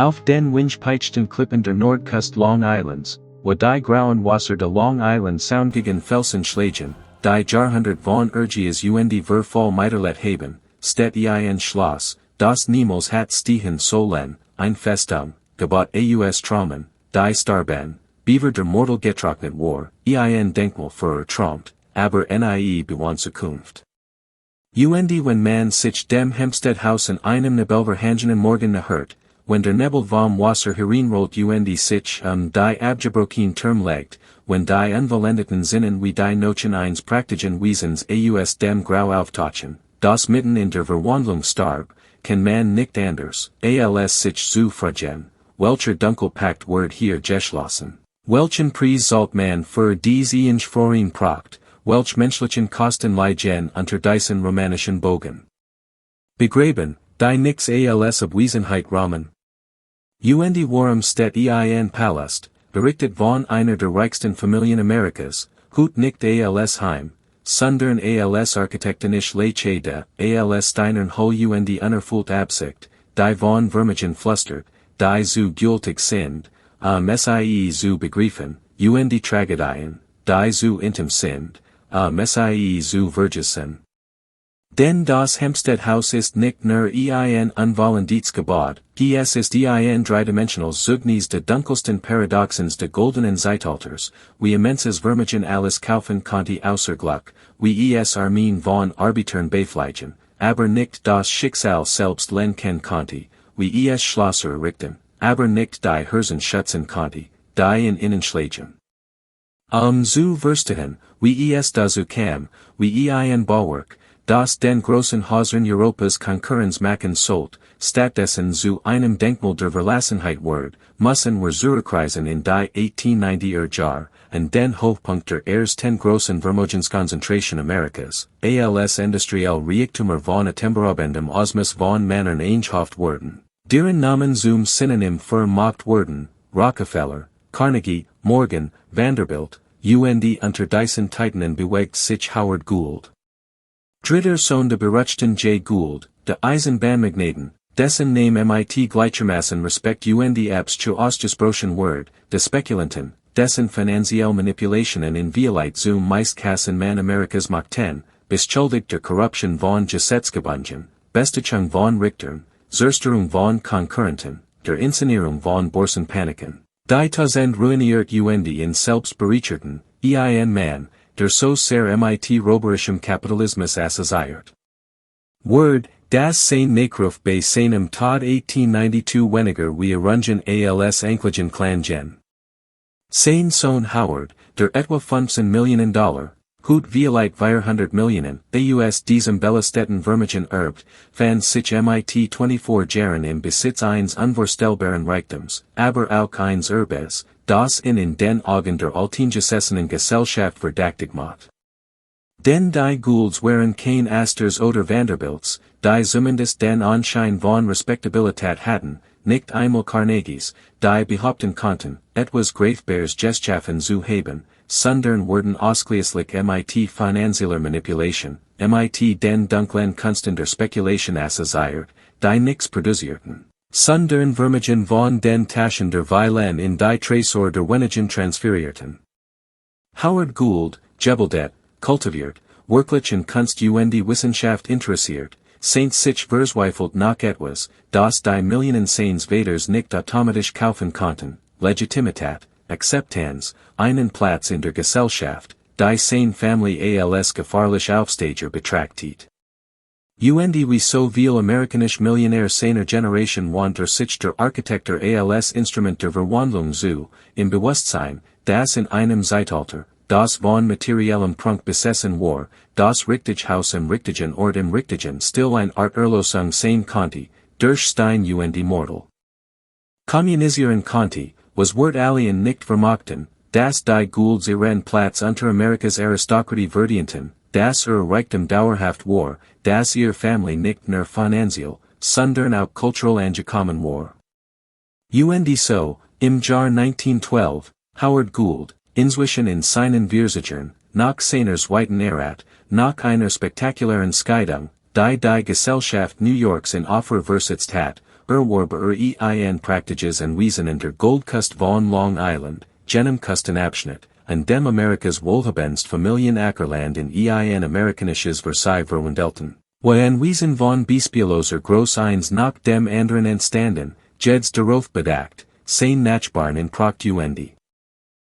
Auf den Windpeitschten Klippen der Nordkust Long Islands, wo die grauen Wasser de Long Island soundgegen Felsen schlagen, die Jahrhundert von Urgias und Verfall Meiderlet haben, steht ein Schloss, das niemals hat stehen sollen, ein Festung, gebaut aus Traumen, die starben, beaver der Mortal getrocknet war, ein Denkmal für Traumt, aber nie bewan Zukunft. Wenn man sich dem Hempstead House in einem nebelverhangenen Morgen nahert, wenn der Nebel vom Wasser hereinrollt sich die abgebrochen Term legt, wenn die Unvollendeten Sinnen wie die Nochen eines praktischen Wesens aus dem Grau auftauchen, das mitten in der Verwandlung starb, kann man nicht anders, als sich zu fragen, welcher Dunkle Pakt wird hier geschlossen, welchen Preis sollt man für dies Einschworen Pracht, welch menschlichen Kosten liegen unter diesen romanischen Bogen. Begraben, die nix als Abwesenheit Rahmen. Warum steht ein Palast, berichtet von einer der reichsten Familien Amerikas, hut nicht als Heim, sondern als architektonisch Lechede, als Steinern Hol unerfüllt Absicht, die von Vermögen flustert, die zu gültig sind, sie zu begreifen, Tragödien, die zu intim sind, sie zu vergessen. Denn das Hempstead House ist nicht nur ein unvollendetes Gebäude, es ist ein dreidimensional Zeugnis de dunkelsten Paradoxens de goldenen Zeitalters, wie immenses Vermögen alles kaufen konnte außer Glück, wie es Armeen von Arbitern befleichen, aber nicht das Schicksal selbst lenken konnte, wie es Schlosser errichten, aber nicht die Herzen schützen konnte, die in innen schlagen. Zu verstehen, wie es dazu kam, wie ein Bauwerk, das den großen Häusern Europas Konkurrenz machen sollt, stattdessen zu einem Denkmal der Verlassenheit wird, müssen wir zurückreisen in die 1890er Jahre, und den Hochpunkt der ersten großen Vermögenskonzentration Amerikas, als industriell Reichtumer von atemberaubendem Ausmaß von Männern eingeschafft wurden, deren Namen zum Synonym vermacht wurden, Rockefeller, Carnegie, Morgan, Vanderbilt, unter diesen Titanen bewegt sich Howard Gould. Dritter Sohn der beruchten J. Gould, der Eisenbahnmagnaten, dessen Name mit gleichermaßen Respekt abs zu ausgesprochen wird, der Spekulanten, dessen finanzielle Manipulationen in Vielheit zum Meistkassen man Amerikas machten, beschuldigt der Korruption von Gesetzgebungen, Bestechung von Richtern, Zerstörung von Konkurrenten, der Inszenierung von Börsenpaniken, die Tausend ruiniert in selbstbereicherten, ein Mann, der so sehr mit roberischem Kapitalismus assoziiert. Word, das sein Neckruf bei seinem Tod 1892 weniger wie Arungen als Ankligen Klangen. Sein Sohn Howard, der etwa $15 Millionen, hut vielleicht 400 Millionen, aus diesem Bellastetten Vermögen erbt, fand sich mit 24 Jahren im Besitz eines unvorstellbaren Reichtums, aber auch eines Erbes, das in den Augen der alteingesessenen Gesellschaft verdächtig macht. Denn die Goulds waren kein Astors oder Vanderbilts, die zumindest den Anschein von Respektabilität hatten, nicht einmal Carnegies, die behaupten konnten, etwas Greifbares geschaffen zu haben, sondern wurden ausschließlich mit finanzieller Manipulation, mit den dunklen Kunsten der Spekulation assoziiert, die nichts produzierten, sondern Vermögen von den Taschen der Weilen in die Tresor der Wenigen transferierten. Howard Gould, gebildet, kultiviert, wirklich in Kunst und Wissenschaft interessiert, sich verzweifelt nach etwas, das die Millionen seines Vaters nicht automatisch kaufen konnten, Legitimität, Akzeptanz, einen Platz in der Gesellschaft, die seine Familie als gefahrlich Aufsteiger betrachtet. Wie so viel amerikanisch Millionär seiner Generation want sich der Architektur als Instrument der Verwandlung zu, im Bewusstsein, das in einem Zeitalter, das von materiellem Prunk besessen war, das richtig Haus im richtigen Ort im richtigen still ein Art Erlösung sein konnte, durch Stein und Mortal. Kommunisieren konnte, was wird alien nicht vermochten, das die Goulds ihren Platz unter Amerikas Aristokratie verdienten, das Reichtum dauerhaft war, das Familie nicht nur finanziell, sondern auch kulturell angekommen war. So, im Jahr 1912, Howard Gould, inzwischen in seinen Vierzigern, nach seiner zweiten Heirat, nach einer spektakulären Scheidung, die Gesellschaft New Yorks in Offer versetzt hat, Warber ein Praktiges and Wiesen in der Goldkust von Long Island, jenem Kustenabschnitt, und dem Amerikas wohlhabendst Familien Ackerland in ein Amerikanisches Versailles Verwundelten, wo ein Wiesen von Bespieloser Groß eins nach dem anderen entstanden, jeds darauf bedagt, sein Nachbarn in Proct und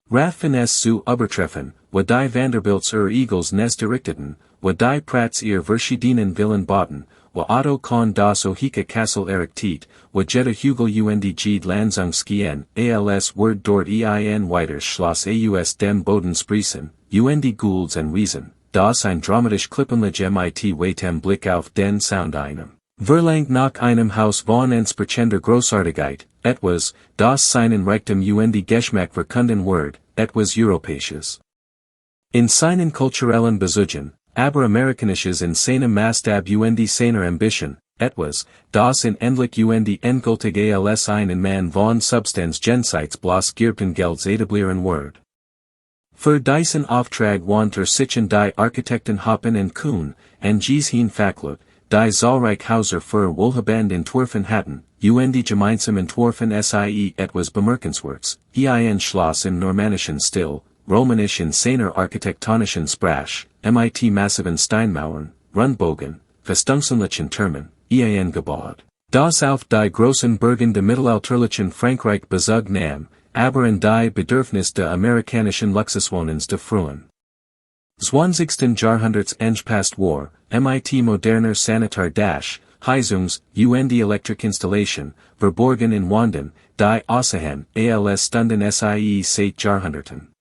Raffen es zu übertreffen, wo die Vanderbilts Eagles Nest errichteten, wo die Prats verschiedenen Villen bauten, wo Otto con das Ohika Castle errichtet, wo jeder Hügel und Ged Landsungskien, als Word dort ein weiters Schloss aus dem Boden sprießen, und Goulds and Wiesen, das ein dramatisch Klippenlich mit weitem Blick auf den Sound einem. Verlangt nach einem Haus von entsprechender Großartigkeit, etwas, das seinen Reichtum und Geschmack verkunden wird, etwas Europäisches. In seinen kulturellen Bezügen, aber Amerikanisches in seinem Maßstab und seiner Ambition, etwas, das in endlich und endgültig als einen Mann von Substanz jenseits bloß gierten Gelds etablieren wird. Für diesen Auftrag wann sich die Architekten Hoppen und Kuhn, und Gieshin Facklut, die zahlreich Häuser für Wohlhabend entworfen hatten, und gemeinsam entworfen sie etwas bemerkenswertes, ein Schloss im normannischen Stil, romanisch in seiner architektonischen Sprache, mit massiven Steinmauern, Rundbogen, festungsähnlichen Türmen, ein gebaut, das auf die großen Burgen de mittelalterlichen Frankreich Bezug nahm, aber in die Bedürfnis der amerikanischen Luxuswohnens de frühen 20. Jahrhunderts angepasst war, mit moderner Sanitar Heizungs, und Elektrikinstallation, verborgen in Wanden, die außerhalb als stunden seit Jahrhunderten.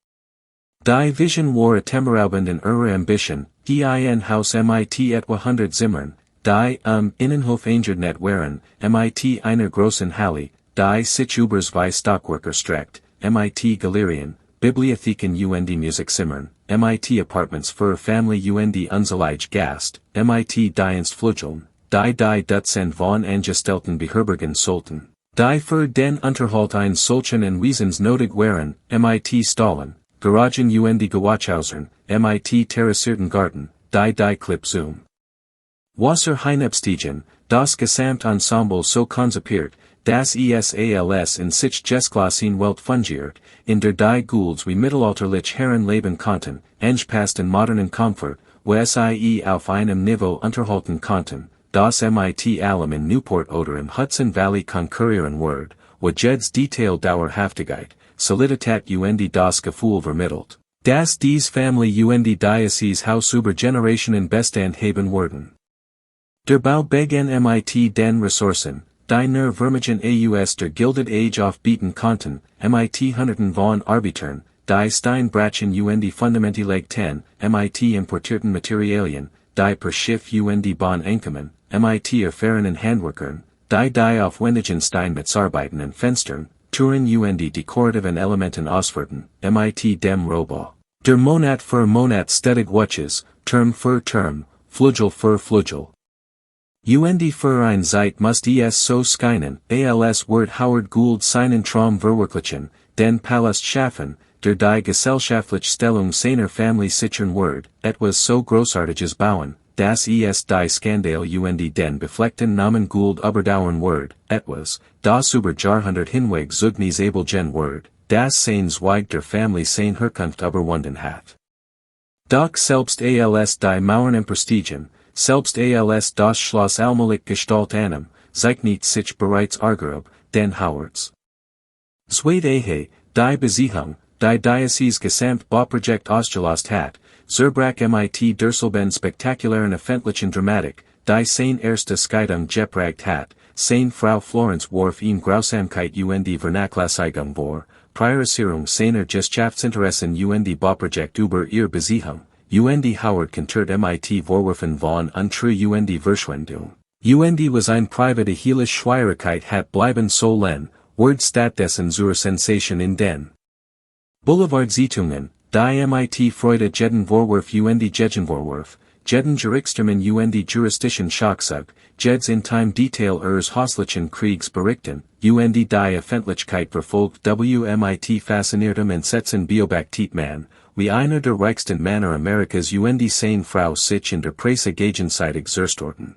Die Vision war temeraubend in ihrer Ambition, ein Haus mit etwa 100 Zimmern, die Innenhof eingeordnet waren, mit einer großen Halle, die sich über zwei Stockwerke streckt, mit Galerien, Bibliotheken und Musikzimmern, mit Apartments für Familie und unzählige Gast, mit Dienstflügeln, die Dutzend von Angestellten beherbergen sollten, die für den Unterhalt ein solchen und Wiesens notig waren, mit Stallen, Garagen und Gewachhäusern, mit terrassierten Garten, die Klipp zum Wasser hinabstiegen, das Gesamtensemble so konzipiert, dass als in sich Gestklassen Welt fungiert, in der die Goulds wie mittelalterlich Herren leben konnten, angepasst in modernen Komfort, wo sie auf einem Niveau unterhalten konnten, das mit allem in Newport oder im Hudson Valley konkurrieren wird, wo jeds Detail Dauerhaftigkeit, Solidität und das Gefühl vermittelt, dass dies Familie und Diocese Haus über Generationen Bestand haben werden. Der Bau begann mit den Ressourcen, die nur Vermögen aus der Gilded Age aufbieten konnten, mit Hunderten von Arbeitern, die Steinbrachen und Fundamente legten, mit importierten Materialien, die per Schiff und Bahn einkommen, mit erfahrenen Handwerkern, die aufwendigen Steinmetzarbeiten und Fenstern, Türen und dekorativen Elementen ausführten, mit dem Rohbau. Der Monat für Monat stetig Watches, Term für Term, Flügel für Flügel. Und für ein Zeit musste es so scheinen, als wird Howard Gould seinen Traum verwirklichen, den Palast schaffen, der die gesellschaftliche Stellung seiner Familie sichern wird, etwas so großartiges bauen, dass es die Skandal und den befleckten Namen Gould überdauern wird, etwas, das über Jahrhundert hinweg zugnisabelgen wird, das sein Zweig der Familie sein Herkunft überwunden hat. Doch selbst als die Mauern im Prestigen, selbst als das Schloss allmählich Gestalt annahm, zeichnet sich bereits Argerub, den Howards. Zweite die Besichung, die Diocese Gesamt Bauprojekt ausgelost hat, zerbrach mit derselben spektakulären öffentlichen Dramatik, die sein erste Scheidung gepragt hat, sein Frau Florence warf ihm Grausamkeit und Vernachlässigung vor, Priorisierung seiner Gesellschaftsinteressen und Bauprojekt über ihr Besichung. Und Howard kontert mit Vorwürfen von Untreue und Verschwendung. Und was ein private hele Schwierigkeit hat bleiben sollen, wird stattdessen zur Sensation in den Boulevardzeitungen, die mit Freude jeden Vorwurf und Gegenvorwurf, jeden Gerichtstermin und juristischen Schockzug, jeds in time Detail häuslichen Kriegs berichten, und die Öffentlichkeit verfolgt mit fasziniertem Entsetzen beobachtet man, wie einer der reichsten Männer Amerikas und seine Frau sich in der Presse gegenseitig zerstörten.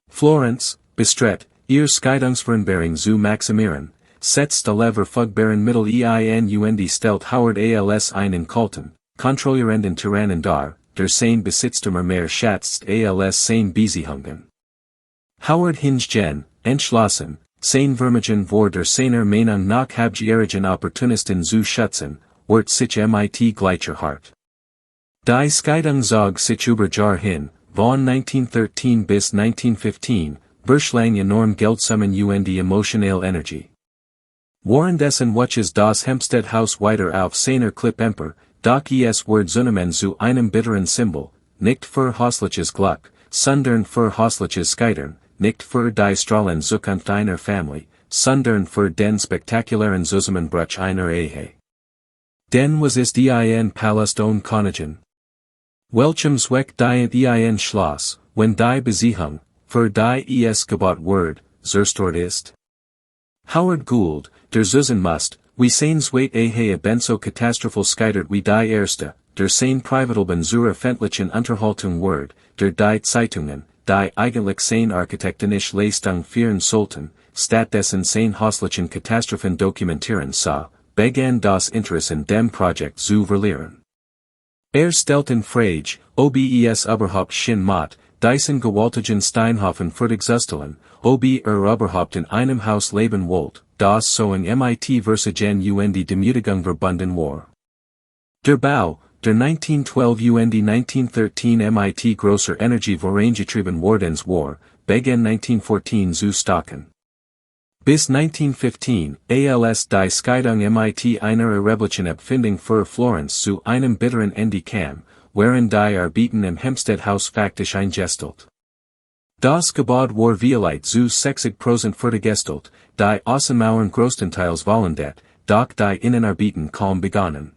Florence, bestrebt, ihr Scheidungsvereinbarung zu maximieren, setzt alle verfügbaren Mittel ein und stellt Howard als einen Kulten, kontrollierenden Tyrannen dar, der sein Besitztümer mehr schätzt als sein Beziehungen. Howard hingegen, entschlossen, sein Vermögen vor der seiner Meinung nach habgierigen Opportunisten zu schützen, wird sich mit gleicher Hart. Die Scheidung zog sich über Jahr hin, von 1913 bis 1915, verschlang enorm Geldsummen und emotionale Energie. Währenddessen wuchs das Hempstead House weiter auf seiner Klippemper, doch es wurde zunehmend zu einem bitteren Symbol, nicht für häusliches Glück, sondern für häusliches Scheitern, nicht für die strahlende Zukunft einer Familie, sondern für den spektakulären Zusammenbruch einer Ehe. Denn was ist ein Palast ohne Königin? Welchem Zweck die ein Schloss, wenn die Beziehung, für die es gebaut wurde, zerstört ist? Howard Gould, der Zusen must, wie sein zweit Ehe ebenso katastrophal scheitert wie die erste, der sein Privatleben zur öffentlichen Unterhaltung wurde, der die Zeitungen, die eigentlich sein architektonische Leistung führen sollten, stattdessen sein häuslichen Katastrophen dokumentieren sah, begann das Interesse in dem Projekt zu verlieren. Stellt in Frage, ob es überhaupt schon mit, diesen gewaltigen Steinhofen fertigzustellen, ob überhaupt in einem Haus leben wollt, das so in mit Versagen und Demütigung verbunden war. Der Bau, der 1912 und 1913 mit großer Energie vorangetrieben wordens war, begann 1914 zu stocken. Bis 1915, als die Scheidung mit einer erheblichen Abfindung für Florenz zu einem bitteren Ende kam, waren die Arbeiten im Hempstead House faktisch eingestellt. Das Gebäude war vielleicht zu 60% fertiggestellt, die Außenmauern größtenteils vollendet, doch die Innenarbeiten kaum begonnen.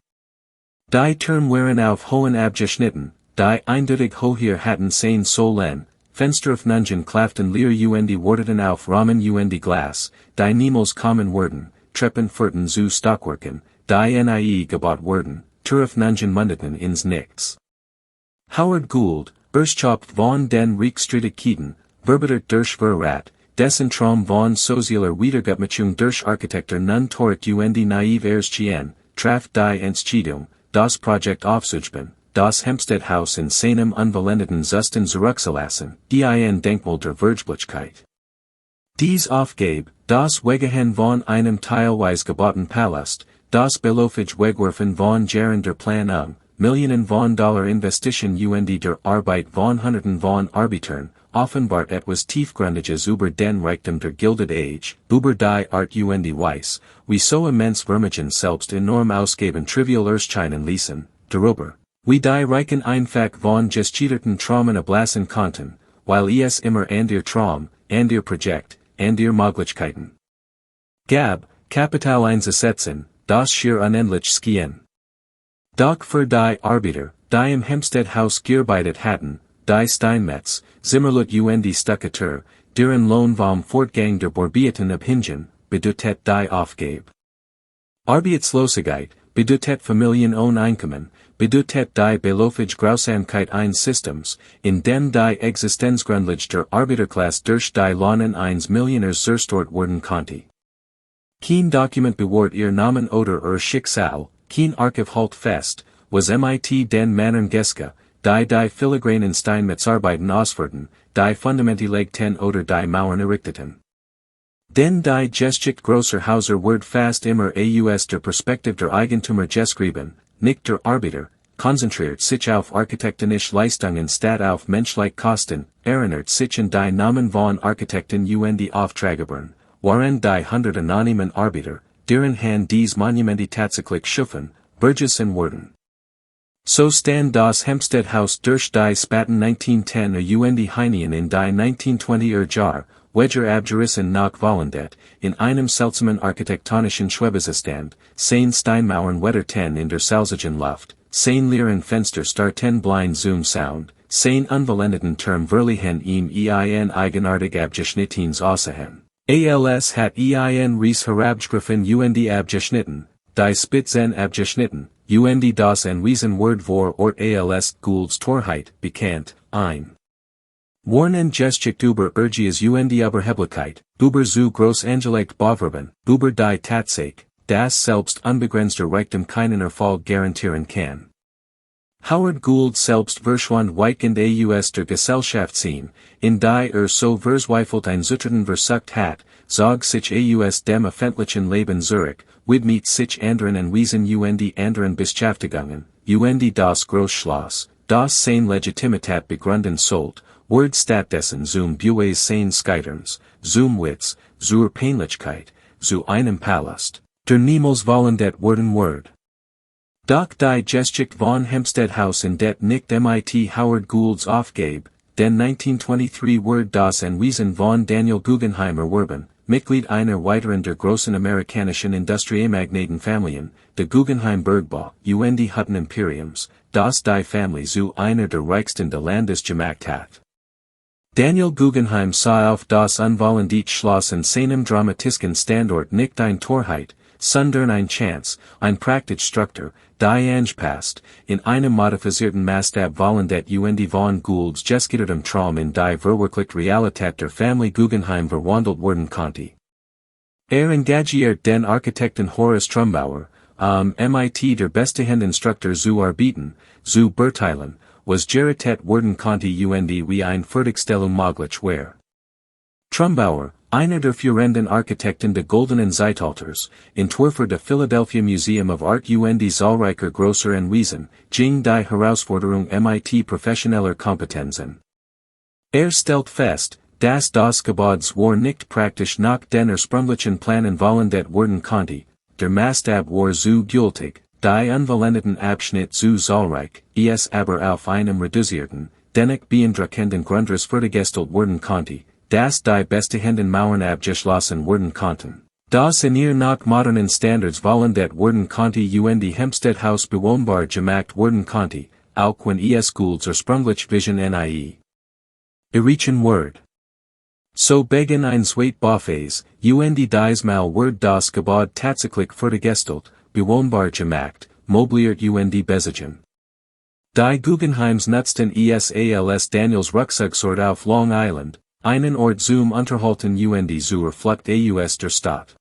Die Türme waren auf hohen abgeschnitten, die eindeutig höher hatten sein sollen, Fensteröffnungen klafften leer und wurdeten auf Rahmen und Glas, die niemals kommen würden, Treppen führten zu Stockwerken, die nie gebaut wurden, Türöffnungen mündeten ins Nichts. Howard Gould, Erschopt von den Reichstreitigkeiten, verbittert durch Verrat, dessen Traum von sozialer Wiedergutmachung durch Architektur nun torcht und naiv erschien, traf die Entscheidung, das Projekt aufzuschreiben, das Hempstead House in seinem unvollendeten Zustand zurückzulassen, die ein Denkmal der Wirtschaftlichkeit. Dies aufgab, das Wegehen von einem teilweise gebauten Palast, das Belofage Wegwerfen von Jaren der Plan Millionen von Dollar Investition und der Arbeit von Hunderten von Arbeitern, offenbart etwas Tiefgründiges über den Reichtum der Gilded Age, über die Art und Weise, wie so immens Vermögen selbst enorm ausgeben trivial erscheinen ließen, darüber, wie die Reichen einfach von gescheiterten Traumen ablassen konnten, weil es immer an der Traum, an der Projekt, an der Möglichkeiten gab, Kapital einzusetzen, das schier unendlich schien. Doch für die Arbeiter, die im Hempstead House gearbeitet hatten, die Steinmetz, Zimmerlut und Stuckateur, deren Lohn vom Fortgang der Borbieten abhingen, bedeutet die Aufgabe. Arbeitslosigkeit, bedeutet Familien ohne Einkommen, bedeutet die Belofage Grausamkeit eines Systems, in dem die Existenzgrundlage der Arbeiterklasse durch die Lohnen eines Millionärs zerstört werden konnte. Kein Dokument bewahrt ihr Namen oder ihr Schicksal, kein Archiv hält fest, was mit den Männern geske, die filigranen Steinmetzarbeiten ausführten, die Fundamente legten oder die Mauern errichteten. Denn die Geschichte großer Häuser wird fast immer aus der Perspektive der Eigentümer geschrieben, nicht der Arbeiter, konzentriert sich auf architektonische Leistungen statt auf menschliche Kosten, erinnert sich an die Namen von Architekten und Auftraggebern, waren die 100 anonymen Arbeiter, deren Hand dies Monumente tatsächlich schufen, Burgessen wurden. So stand das Hempstead House durch die Spaten 1910 und Heinien in die 1920er Jahr, Wedger abgerissen nach vollendet, in einem seltsamen architektonischen Schwebezustand, sein Steinmauern wetterten in der salzigen Luft, sein leeren Fenster starten blind zum Sound, sein unvollendeten Turm verliehen ihm ein eigenartig abgeschnittens Aussehen. Als hat ein Ries herabgegriffen und abgeschnitten, die Spitzen abgeschnitten, und das ein Riesenwort vor Ort als Goulds Torheit bekannt, ein Warnen Geschichte über Urgies Überheblichkeit, über zu groß angelegt Bewerben, über die Tatsache, das selbst unbegrenzter Reichtum keinen Erfolg garantieren kann. Howard Gould selbst verschwand weitgehend aus der Gesellschaft ziehen, in die so verzweifelt einzutreten versucht hat, zog sich aus dem öffentlichen Leben zurück, widmet sich anderen Anwesen und anderen Beschäftigungen, und das Großschloss, das seine Legitimität begründen sollt, wurde stattdessen zum Beweis seines Scheiterns, zum Witz, zur Peinlichkeit, zu einem Palast, der niemals vollendet worden wird. Doch die Geschichte von Hempstead House in det nicht mit Howard Goulds aufgegeben, denn 1923 wurde das Anwesen von Daniel Guggenheim erworben, Mitglied einer weiteren der großen amerikanischen Industriemagnatenfamilien, der Guggenheim Bergbau, und Hutton Imperiums, das die Familie zu einer der reichsten des Landes gemacht hat. Daniel Guggenheim sah auf das Unvollendete Schloss in seinem dramatischen Standort nicht ein Torheit, sondern ein Chance, ein praktisch Struktur, die angepasst, in einem modifizierten Maßstab vollendet und von Goulds geschiedertem Traum in die verwirklichte Realität der Familie Guggenheim verwandelt werden konnte. Engagiert den Architekten Horace Trumbauer, MIT der beste Instructor zu arbeiten, zu beurteilen, was geritet werden konnte und wie ein Fertigstellung möglich war. Trumbauer, einer der führenden Architekten des Goldenen Zeitalters, Entwürfer des Philadelphia Museum of Art und zahlreicher großer Anwesen, ging die Herausforderung mit professioneller Kompetenzen. Stellt fest, dass das Gebäude zwar nicht praktisch nach den ursprünglichen Plänen vollendet werden konnte, der Maßstab war zu gültig, die unvollendeten Abschnitt zu zahlreich, aber auf einem reduzierten, dennoch beeindruckenden Grundriss fertiggestellt werden konnte, dass die bestehenden Mauern abgeschlossen werden konnten. Das in ihr nach modernen Standards vollendet werden konnte und Hempstead House bewohnbar gemacht werden konnte, auch wenn Goulds ursprünglich Vision nie erreichen wird. So begann ein Zweitbauphase, und diesmal wurde das Gebäude tatsächlich fertiggestellt, bewohnbar gemacht, mobiliert und besitzen. Die Guggenheims nutzten als Daniels Rückzugsort auf Long Island, einen Ort zum Unterhalten und zur Flucht aus der Stadt.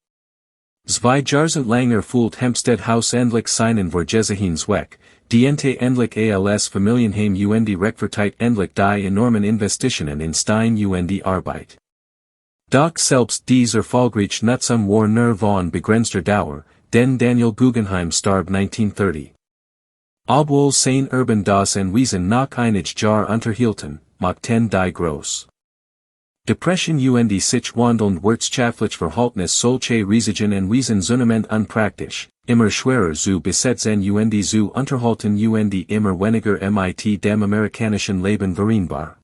Zwei Jahrzehnte lang erfüllt Hempstead House endlich seinen Vorgesehenen-Zweck, diente endlich als Familienheim und rechtfertigt endlich die enormen Investitionen in Stein und Arbeit. Doch selbst dies erfolgreich Nutzung war nur von begrenzter Dauer, denn Daniel Guggenheim starb 1930. Obwohl sein Erben das Anwesen noch einige Jahre unterhielten, machten die groß Depression und sich wandelnd wirtschaftlich Verhaltnis solche riesigen Anwesen zunehmend unpraktisch, immer schwerer zu besetzen und zu unterhalten und immer weniger mit dem amerikanischen Leben vereinbar.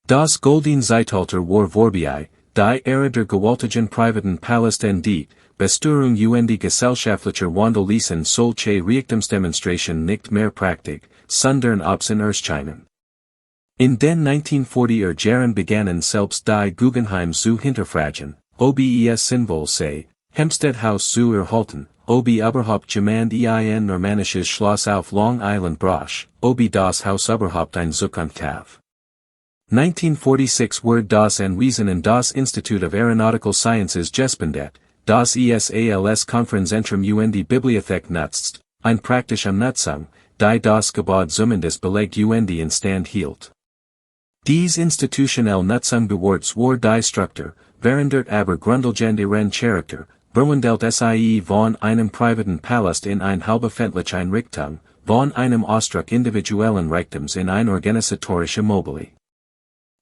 Das Goldene Zeitalter war vorbei, die Ära der gewaltigen privaten Palast und die Besteuerung und gesellschaftlicher Wandel ließen solche Reichtumsdemonstration nicht mehr praktisch, sondern Opsen erscheinen. In den 1940er Jahren begannen selbst die Guggenheim zu hinterfragen, ob es sinnvoll sei, Hempstead House zu erhalten, ob überhaupt jemand ein Normannisches Schloss auf Long Island braucht, ob das Haus überhaupt eine Zukunft hat. 1946 wurde das Anwesen in das Institute of Aeronautical Sciences gespendet, das als Konferenzzentrum und Bibliothek nutzt, ein praktische Nutzung, die das Gebäude zumindest belegt und in Stand hielt. Dies institutionelle Nutzung bewahrt zwar die Struktur, verändert aber grundlegenden Charakter, verwandelt sie von einem privaten Palast in eine halböffentliche Einrichtung, von einem Ausdruck individuellen Reichtums in eine organisatorische Mobile.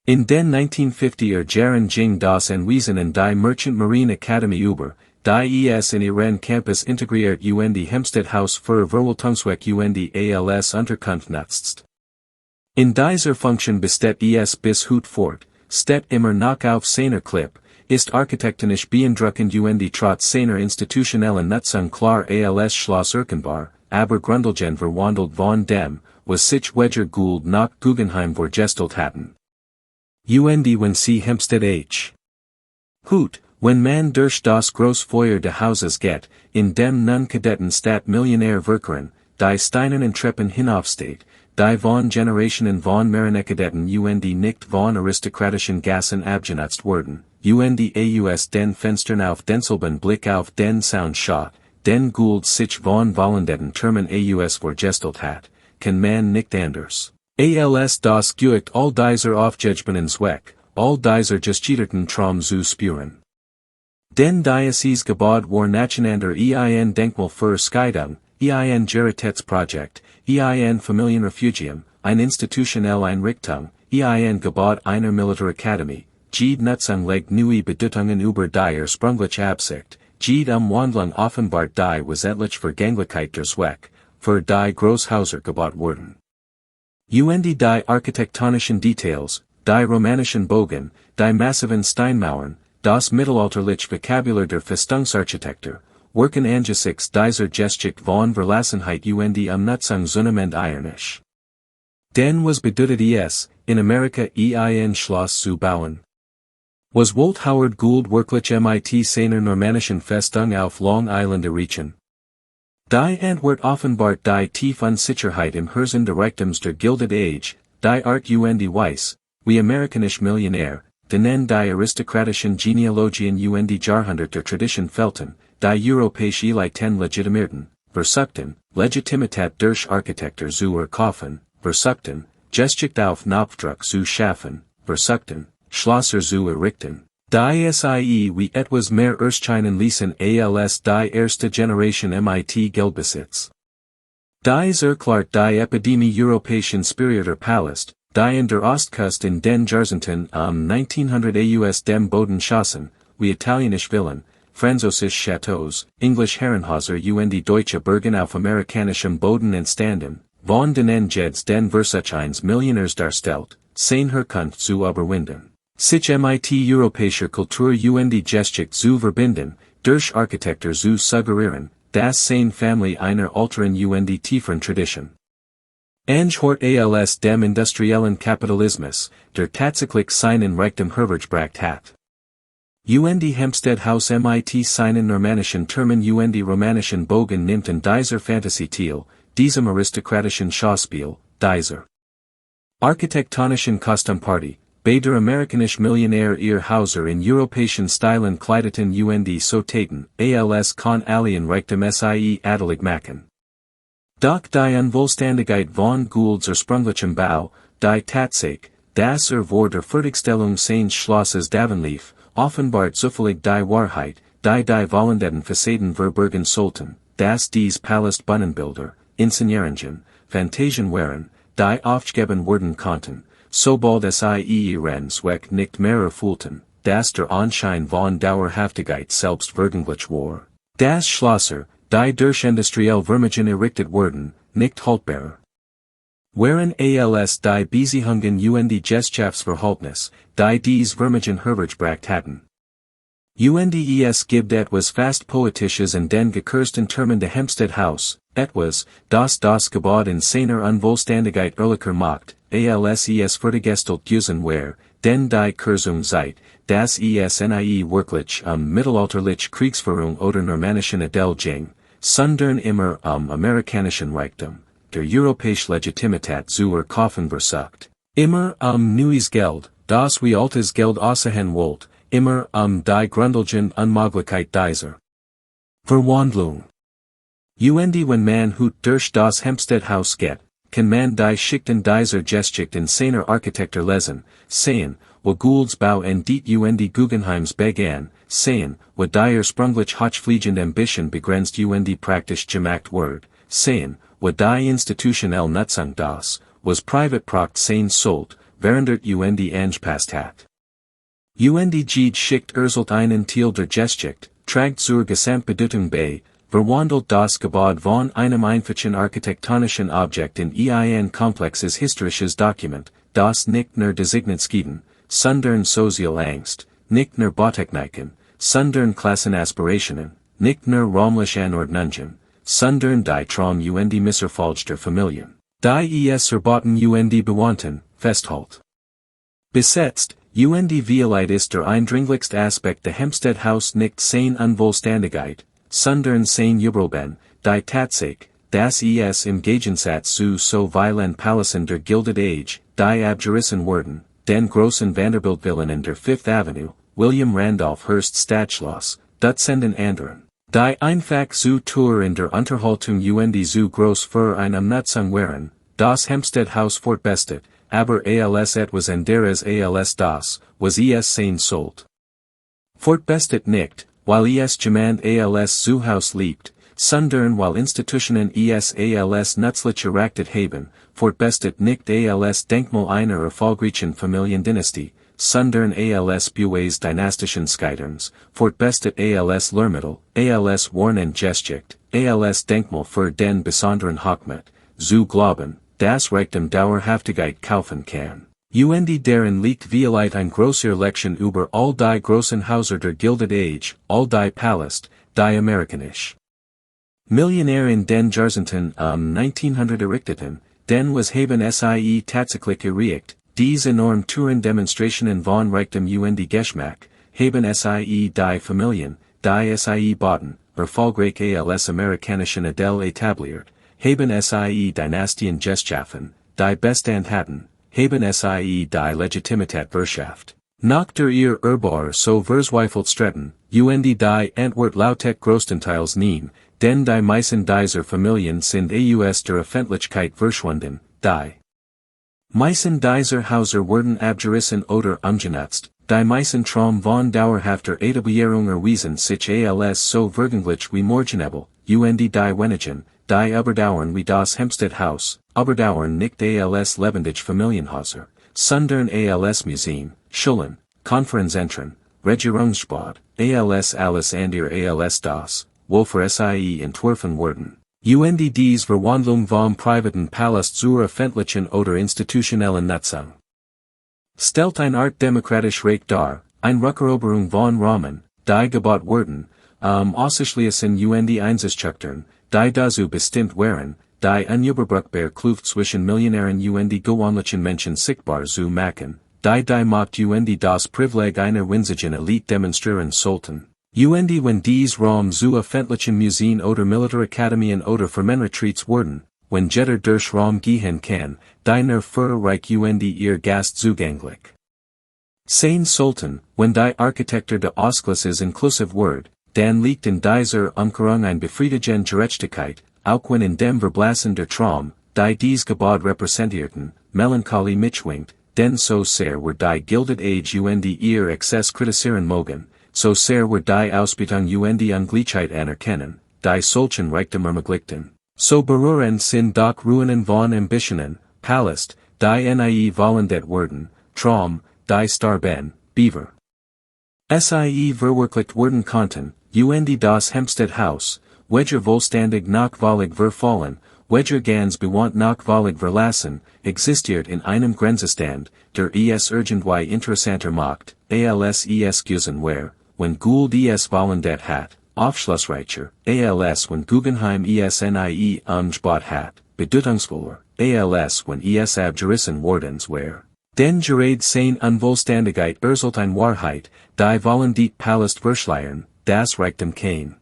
In den 1950er Jahren ging das Anwesen in die Merchant Marine Academy über, die in ihren Campus integriert und Hempstead House für Verwaltungszweck und als Unterkunft nutzt. In dieser Funktion besteht bis heute fort, steht immer noch auf seiner Klippe, ist architektonisch beeindruckend und trotz seiner institutionellen Nutzung klar als Schloss erkennbar, aber grundlegend verwandelt von dem, was sich Wedger Gould nach Guggenheim vorgestellt hatten. Und wenn sie Hempstead H. Hut, wenn man durch das Großfeuer des Hauses geht, in dem nun Kadetten statt Millionär Wirkerin, die steinernen Treppen hinaufsteht, die von Generationen von Marinecadetten und nicht von aristokratischen Gassen abgenutzt wurden, und aus den Fenstern auf denselben Blick auf den Sound schaut, den Gould sich von Vollendetten Termen aus vorgestellt hat, kann man nicht anders. Als das Gewicht all dieser Aufgegebenen Zweck, all dieser gestieterten Traum zu spüren. Den Diocese gebaut war nacheinander ein Denkmal für Scheidung, ein Charitätsprojekt, ein Familienrefugium, ein institutionelle Einrichtung, ein Gebaut einer Militärakademie, Nutzung legt neue Bedeutungen über die sprungliche Absicht, Wandlung offenbart die wesentliche Vergänglichkeit der Zweck, für die Großhäuser gebaut wurden. Die architektonischen Details, die romanischen Bogen, die massiven Steinmauern, das mittelalterliche Vokabular der Festungsarchitektur, wirken angesichts dieser Geschichte von Verlassenheit und Nutzung zunehmend ironisch. Denn was bedeutet es, in Amerika ein Schloss zu bauen? Was wollte Howard Gould wirklich mit seiner normannischen Festung auf Long Island erreichen? Die Antwort offenbart die tiefe Unsicherheit im Herzen der Reichtums der Gilded Age, die Art und Weiss, wie amerikanische Millionär, denen die aristokratischen Genealogien und Jahrhundert der Tradition fehlten, die europäische Eliten legitimierten, versuchten, Legitimität durch Architektur zu erkaufen, versuchten, Geschichte auf Knopfdruck zu schaffen, versuchten, Schlösser zu errichten. Die Sie wie etwas mehr erscheinen ließen als die erste Generation mit Geldbesitz. Die erklärt die Epidemie europäischen Spiriter Palast, die in der Ostküste in den Jahrzehnten 1900 aus dem Boden schossen, wie italienische Villen, französische Chateaus, englische Herrenhäuser und deutsche Burgen auf amerikanischem Boden entstanden, von denen jeds den Versuch eines Millionärs darstellt, seine Herkunft zu überwinden. Sich mit europäischer Kultur und Geschichte zu verbinden, durch Architektur zu suggerieren, das seine Familie einer älteren und tieferen Tradition. Angehört als dem industriellen Kapitalismus, der tatsächlich seinen Reichtum hervorgebracht hat. Hempstead House mit seinen normannischen Türmen und romanischen Bogen nimmt in dieser Fantasy-Thiel, diesem aristokratischen Schauspiel, dieser architektonischen Kostümparty, bei der amerikanische Millionär ihr Häuser in europäischen Stilen kleideten und so täten, als con alien Reichtum sie adelig machen. Doch die Unvollständigkeit von Goulds ursprünglichem Bau, die Tatsache, dass vor der Fertigstellung seines Schlosses davonlief, offenbart zufällig die Wahrheit, die Vollendetten Fassaden verbergen sollten, dass dies Palast Bunnenbilder, Inszenierungen, Fantasien waren, die aufgegeben werden konnten, sobald es ihren Zweck nicht mehr erfüllten, dass der Anschein von Dauerhaftigkeit selbst vergänglich war. Das Schlösser, die durch industriell Vermögen errichtet wurden, nicht haltbar waren als die Beziehungen und Gesellschaftsverhältnis, die dies Vermögen hervorgebracht hatten. Es gibt etwas fast Poetisches in den gekürzten Termen de Hempstead House, etwas, das Gebäude in seiner Unvollständigkeit ehrlicher macht, als es fertiggestellt gewesen war, denn die Kürzung seit, dass es nie wirklich mittelalterliche Kriegsführung oder normannischen Adel ging, sondern immer amerikanischen Reichtum, der europäische Legitimität zu erkaufen versucht, immer neues Geld, das wie altes Geld aussehen wollt, immer die grundlegende Unmöglichkeit dieser Verwandlung. Wenn man hut durch das Hempstead House geht, kann man die Schichten dieser Geschichte in seiner Architektur lesen, sehen, wo Goulds Bau und Guggenheims begann, sehen, wo die ursprünglich hochfliegende Ambition begrenzt und praktisch gemacht wird, sehen, wo die institutionelle Nutzung das, was Privatprocht sein sollt, verandert und angepasst hat. Jede Schicht erzählt einen Teil der Geschichte, trägt zur Gesamtbedeutung bei, verwandelt das Gebäude von einem einfachen architektonischen Objekt in ein komplexes historisches Dokument, das nicht nur designiert Skiden, sondern sozial Angst, nicht nur Bautechniken, sondern Klassenaspirationen, nicht nur räumliche Anordnungen, sondern die Traum und Misserfolge der Familien, die es erbauten und bewohnten, festhält. Besetzt, Vielheit ist der eindringlichste Aspekt der Hempstead House nicht sein Unvollständigkeit, sondern sein Übelben, die Tatsache, das es im Gegensatz zu so vielen Palasten der Gilded Age, die abgerissen wurden, den großen Vanderbiltvillen in der Fifth Avenue, William Randolph Hearst Stadtschloss, Dutzenden anderen, die einfach zu teuer in der Unterhaltung und zu groß für eine Umnutzung waren, das Hempstead House fortbestet, aber als etwas anderes als das, was es sein sollt. Fortbestet nicht, weil es jemand als zu Haus liebt, sondern weil Institutionen es als nützlich erachtet haben, fortbestet nicht als Denkmal einer erfolgreichen Familiendynastie, sondern als Bues dynastischen Scheiterns, fortbestet als Lehrmittel, als Warnengeschicht, als Denkmal für den besonderen Hochmut, zu glauben, das Reichtum Dauerhaftigkeit kaufen kann. Und darin liegt vielleicht ein großer Lection über all die großen Häuser der Gilded Age, all die Palast, die Amerikanische. Millionär in den Jahrzehnten 1900 errichteten, denn was haben sie tatsächlich erreicht, diese enorm teuren Demonstrationen von Reichtum und Geschmack, haben sie die Familien, die sie bauten, erfolgreich als amerikanischen Adel etabliert, haben sie Dynastien geschaffen, die Bestand hatten, haben sie die Legitimität verschafft. Nach der ihr Erbauer so verzweifelt streiten, und die Antwort lautet größtenteils nein, denn die meisten dieser Familien sind aus der Öffentlichkeit verschwunden, die meisten dieser Häuser wurden abgerissen oder umgenutzt, die meisten Traum von dauerhafter Etablierung erwiesen sich als so vergänglich wie morgenabel, und die wenigen, die überdauern wie das Hempstead House, überdauern nicht als lebendig Familienhäuser, sondern als Museen, Schulen, Konferenzzentren, Regierungsbad, als alles andere als das, wofür sie entworfen wurden. Und dies Verwandlung vom privaten Palast zur öffentlichen oder institutionellen Nutzung stellt ein Art demokratisch Recht dar, ein Rückeroberung von Rahmen, die gebaut wurden, auszuschließen und einzuschüchtern, die dazu bestimmt waren, die unüberbrückbar Kluft zwischen Millionären und gewöhnlichen Menschen sichtbar zu machen, die Macht und das Privileg einer winzigen Elite demonstrieren sollten. Und wenn dies Raum zu öffentlichen Museen oder Militärakademien oder Firmenretreats wurden, wenn jeder durch Raum gehen kann, die nur für Reich und ihr Gast zugänglich sein sollten, wenn die Architektur der Ausgleiches inklusiv wird, dann liegt in dieser Umkehrung ein befriedigende Gerechtigkeit, auch wenn in dem Verblassen der Traum, die dies Gebäude repräsentierten, Melancholie mitschwingt, denn so sehr wird die Gilded Age und ihr Exzess kritisieren mögen, so sehr wird die Ausbeutung und Ungleichheit anerkennen, die solchen Reichtum ermöglichten. So berühren sind doch Ruinen von Ambitionen, Palast, die nie vollendet wurden, Traum, die starben, Beaver. Sie verwirklicht wurden konnten, und das Hempstead House, welcher vollständig nachwalig verfallen, welcher ganz bewohnt nachwalig verlassen, existiert in einem Grenzstand, der es irgendwie interessanter macht, als es gewesen wär, wenn Gould es vollendet hat, aufschlussreicher, als wenn Guggenheim es nie umgebaut hat, bedeutungsvoller, als wenn es abgerissen wordens wär. Denn gerade sein Unvollständigkeit erzählt eine Wahrheit, die Vollendet Palast verschleiern, das Reichtum kein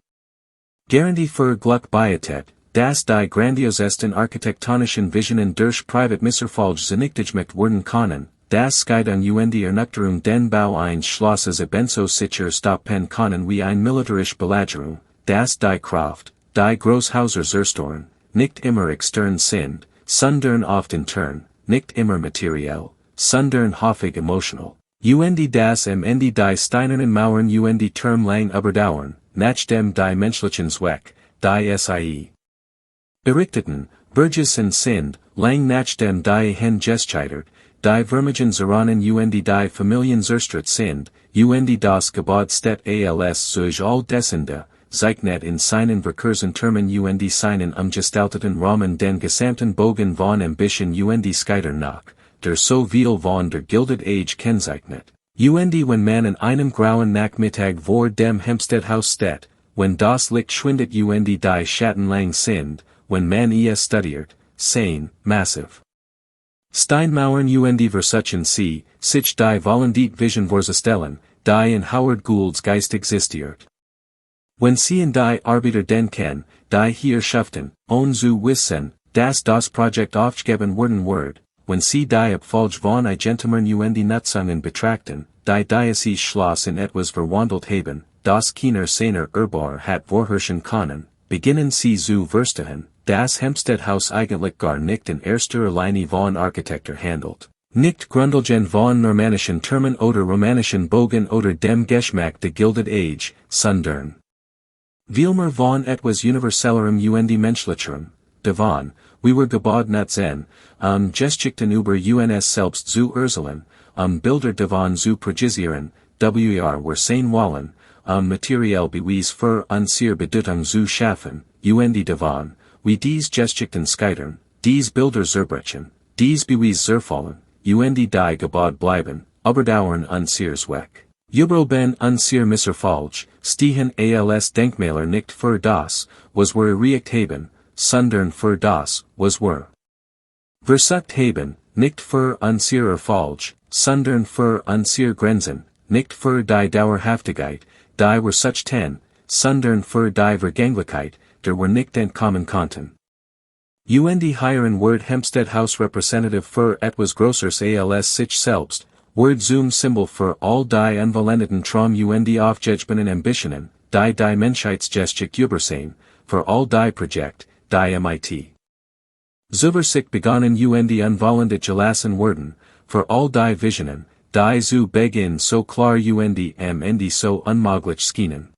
Garantie für Glück bietet, dass die grandiosesten architektonischen Visionen durch privat Misserfolg zunichtigemacht werden können, das Scheitern und Ernüchterung den Bau eines Schlosses ebenso sicher stoppen können wie eine militärische Belagerung, dass die Kraft, die Großhäuser zerstören, nicht immer extern sind, sondern oft intern, nicht immer materiell, sondern häufig emotional. Und das am Ende die steinernen Mauern und Turm lang überdauern, nach dem die menschlichen Zweck, die sie errichteten, Burgessen sind, lang nach dem die hen gescheitert, die Vermögen zerrannen und die Familien zerstört sind, und das Gebäude steht als durch all Descende, zeichnet in seinen verkursen Termen und seinen umgestalteten Rahmen den gesamten Bogen von Ambition und Scheitern nach, der so viel von der Gilded Age kennzeichnet. Und wenn man in einem grauen Nachmittag vor dem Hempstead House steht, wenn das Licht schwindet und die Schatten lang sind, wenn man es studiert, sein, massiv Steinmauern und versuchen sie, sich die Vollendet Vision vorzustellen, die in Howard Goulds Geist existiert. Wenn sie in die Arbeiter denken, die hier schuften, ohne zu wissen, dass das Projekt aufgegeben worden wird, wenn sie die Abfolge von Eigentümern und Nutzungen betrachten, die Diocese Schloss in etwas verwandelt haben, das keiner seiner Erbauer hat vorherrschen können, beginnen sie zu verstehen, dass Hempstead House eigentlich gar nicht in erster Linie von Architektur handelt. Nicht grundlegend von normannischen Termen oder romanischen Bogen oder dem Geschmack der Gilded Age, sondern vielmehr von etwas universellerem und menschlicherem, davon, wir gebaut nutzen, Geschichten über uns selbst zu erzählen, Bilder davon zu projicieren, wir sein wollen, materiell Beweis für unsere Bedeutung zu schaffen, und davon, wie dies Geschichten scheitern, dies Bilder zerbrechen, dies Beweis zerfallen, und die gebaut bleiben, überdauern unseres Weg. Überleben unser Misserfolg, stehen als Denkmäler nicht für das, was wir erreicht haben, sondern für das, was wir versucht haben, nicht für unser Erfolg, sondern für unser Grenzen, nicht für die Dauerhaftigkeit, die wir suchten, sondern für die Vergänglichkeit, der wir nicht entkommen konnten. Und hieren Word Hempstead House Representative für etwas Größeres als sich selbst, Word zum Symbol für all die Unvollendeten Traum und aufgegebenen Ambitionen, die Menschheitsgeschichte übersehen, für all die Projekt, die mit Zuversicht begonnen und unvollendete gelassen wurden, für all die Visionen, die zu Beginn so klar und am Ende so unmöglich schienen.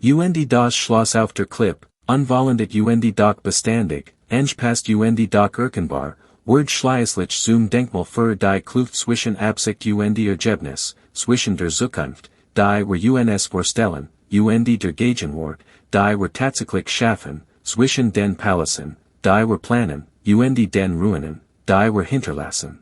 Und das Schloss auf der Klippe, unvollendet und doch beständig, angepasst und doch erkennbar, Word schließlich zum Denkmal für die Kluft zwischen Absicht und Ergebnis, zwischen der Zukunft, die wir uns vorstellen, und der Gegenwart, die wir tatsächlich schaffen, zwischen den Palasten, die wir planen, und den Ruinen, die wir hinterlassen.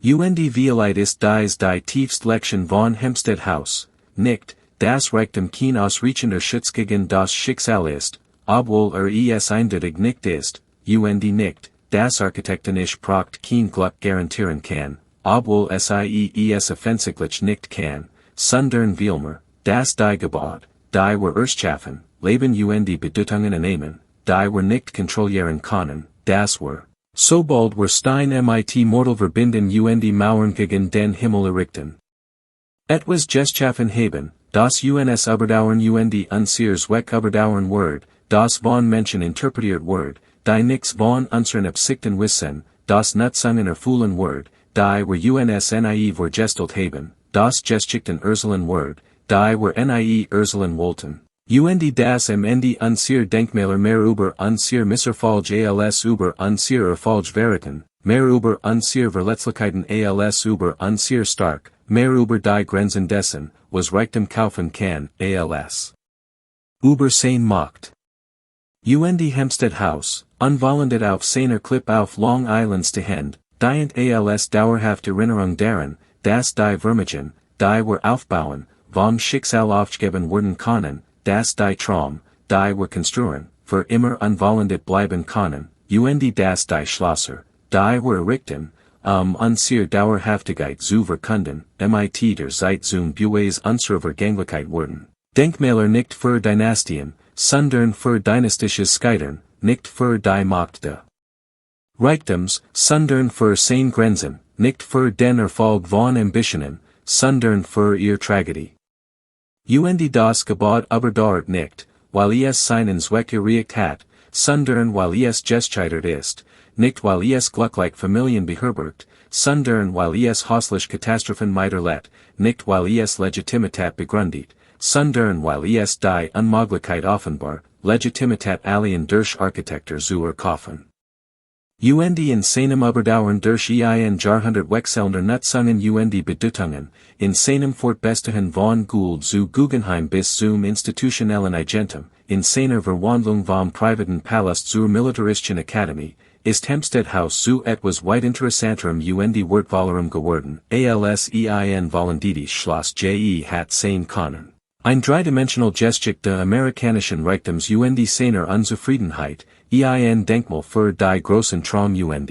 Und Vielheit ist dies die tiefste Lektion von Hempstead House, nicht, das Reichtum kein ausreichender Schutz gegen das Schicksal ist, obwohl es eindeutig nicht ist, und nicht, das architektonisch Projekt kein Glück garantieren kann, obwohl es offensichtlich nicht kann, sondern vielmehr, das die gebaut, die wir erschaffen, leben und Bedeutungen annehmen, die wir nicht kontrollieren können, das wir, sobald wir Stein mit mortal verbinden und Mauern gegen den Himmel errichten. Etwas geschaffen haben, das uns überdauern und unseres Weg überdauern wird, das von Menschen interpretiert wird, die nix von unseren Absichten wissen, das Nutzungen erfüllen wird, die wir uns nie vorgestellt haben, das Geschichten erzählen wird, die wir nie erzählen wollten. Und das am Ende unser Denkmäler mehr über unser Misserfolg als über unser Erfolg verraten, mehr über unser Verletzlichkeiten als über unser Stark, mehr über die Grenzen dessen, was Reichtum kaufen kann, als über sein Macht. Und Hempstead House, unvollendet auf seiner Klippe auf Long Island stehend, dient als dauerhafte Erinnerung daran, dass die Vermögen, die wir aufbauen, vom Schicksal aufgegeben werden können, dass die Traum, die wir konstruieren, für immer unvollendet bleiben können, und dass die Schlösser, die wir errichten, unsere Dauerhaftigkeit zu verkünden, mit der Zeit zum Beweis unserer Vergänglichkeit werden. Denkmäler nicht für Dynastien, sondern für Dynastisches Scheitern, nicht für die Macht der Reichtums, sondern für seine Grenzen, nicht für den Erfolg von Ambitionen, sondern für ihr Tragödie. Und das gebaut überdauert nicht, weil es seinen Zweck erreicht hat, sondern weil es gescheitert ist, nicht weil es glücklich Familien beherbergt, sondern weil es häusliche Katastrophen miterlebt, nicht weil es Legitimität begründet, sondern weil es die Unmöglichkeit offenbar, Legitimität allen durch Architektur zu erkaufen. Und in seinem Überdauern durch Jahrhundert wechselnder Nutzungen und Bedeutungen, in seinem Fortbestehen von Gould zu Guggenheim bis zum institutionellen Eigentum, in seiner Verwandlung vom privaten Palast zur militaristischen Akademie, ist Hempstead House zu etwas weit interessanterem und wertvollerem geworden, als Unvollendetes Schloss hat sein können. Ein dreidimensional Geschichte der amerikanischen Reichtums und seiner Unzufriedenheit, Denkmal für die großen Traum und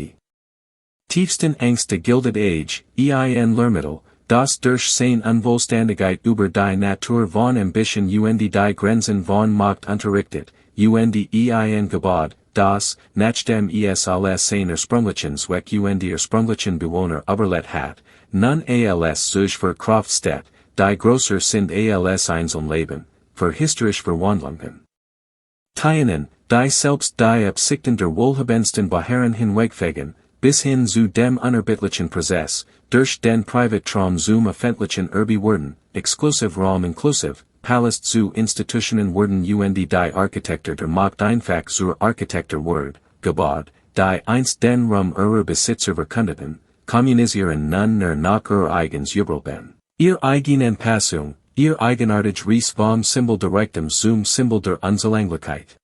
tiefsten Angst der Gilded Age, Lehrmittel, das durch sein Unvollständigkeit über die Natur von Ambition und die Grenzen von Macht unterrichtet, und ein gebaut, das, nach dem es alles sein ursprünglichen Zweck und die ursprünglichen Bewohner überlet hat, nun als sich für Kraft steht, die größer sind als einzeln Leben, für historische Verwandlungen. Tienen, die selbst die Absichten der wohlhabendsten Beherren hinwegfegen, bis hin zu dem unerbittlichen Prozess, durch den Privattraum zum öffentlichen Erbe wurden, exklusiv Raum inklusiv, Palast zu Institutionen wurden und die Architektur der Macht einfach zur Architektur wurde, gebaut, die einst den Raum ihrer Besitzer verkündeten, kommunisieren nun nur nach ihr eigens Übelben. Ihr eigenen Passung, ihr eigenartig Ries vom Symbol der Reichtums zum Symbol der Unzulänglichkeit.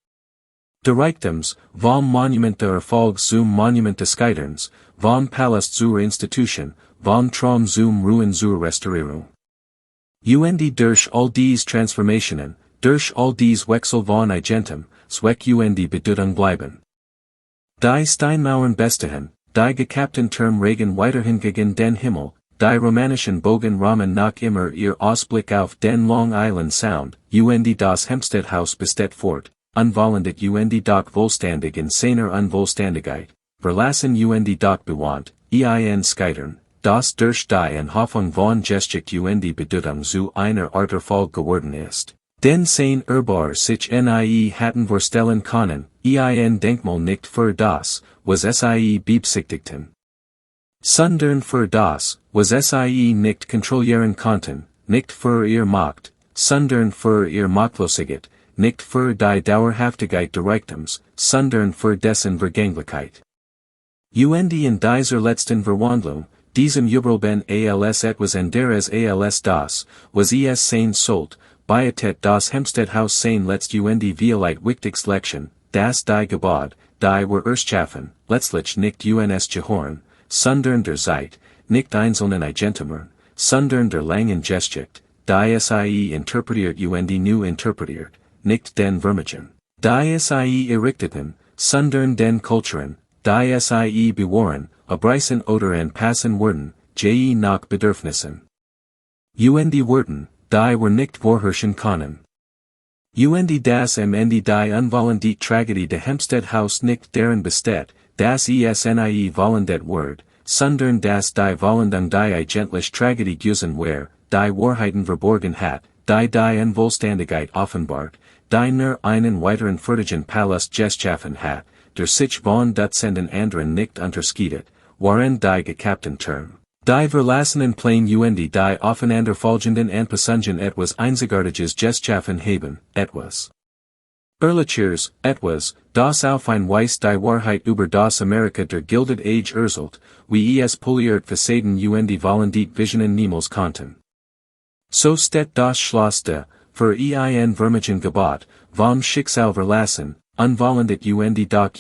Der Reichtums, vom Monument der Erfolg zum Monument des Scheiterns, vom Palast zur Institution, vom Traum zum Ruin zur Restaurierung. Und durch all dies Transformationen, durch all dies Wechsel von Agentem, Zweck und die Bedeutung bleiben. Die Steinmauern bestehen, die gekappten Turmregen weiterhin gegen den Himmel, die romanischen Bogen rahmen nach immer ihr Ausblick auf den Long Island Sound, und das Hempstead House besteht fort, unvollendet und doch vollständig in seiner Unvollständigkeit, verlassen und doch bewohnt, ein Scheitern, das durch die Hoffnung von Geschichte und die Bedeutung zu einer Art Erfolg geworden ist. Den sein Erbauers sich nie hatten vorstellen können, ein Denkmal nicht für das, was sie beabsichtigten. Sondern für das, was sie nicht kontrollieren konnten, nicht für ihr Macht, sondern für ihr Machtlosigkeit, nicht für die Dauerhaftigkeit der Reichtums, sondern für dessen Vergänglichkeit. Und in dieser letzten Verwandlung, diesem Übelben als etwas anderes als das, was es sein sollt, bietet das Hempstead House sein letzt und vielleicht wichtigst Lection, das die Gebäude, die wir erschaffen, letztlich nicht uns gehören, sondern der Zeit, nicht einzelnen Eigentümern, sondern der langen Geschichte, die sie interpretiert und nu interpretiert, nicht den Vermögen, die sie errichteten, sondern den Kulturen, die sie bewahren, abreißen oder anpassen wurden, je nach Bedürfnissen. Und die Wurden, die wir nicht vorherrschen können. Und das die unvollendete Tragödie de Hempstead House nicht darin besteht, dass es nie vollendet wird, sondern dass die Vollendung die eigentliche Tragödie gewesen wäre, die Wahrheiten verborgen hat, die Unvollständigkeit offenbart, die nur einen weiteren fertigen Palast geschaffen hat, der sich von Dutzenden anderen nicht unterscheidet, waren die gekappten Turm. Die verlassenen Plain und die aufeinanderfolgenden Anpassungen etwas Einzigartiges geschaffen haben, etwas Ehrliches, etwas, das auf ein Weiss die Wahrheit über das Amerika der Gilded Age erzählt, wie es poliert Fassaden und die Vollendete Visionen niemals konnten. So steht das Schloss de, für ein Vermögen gebaut, vom Schicksal verlassen, unvollendet und doch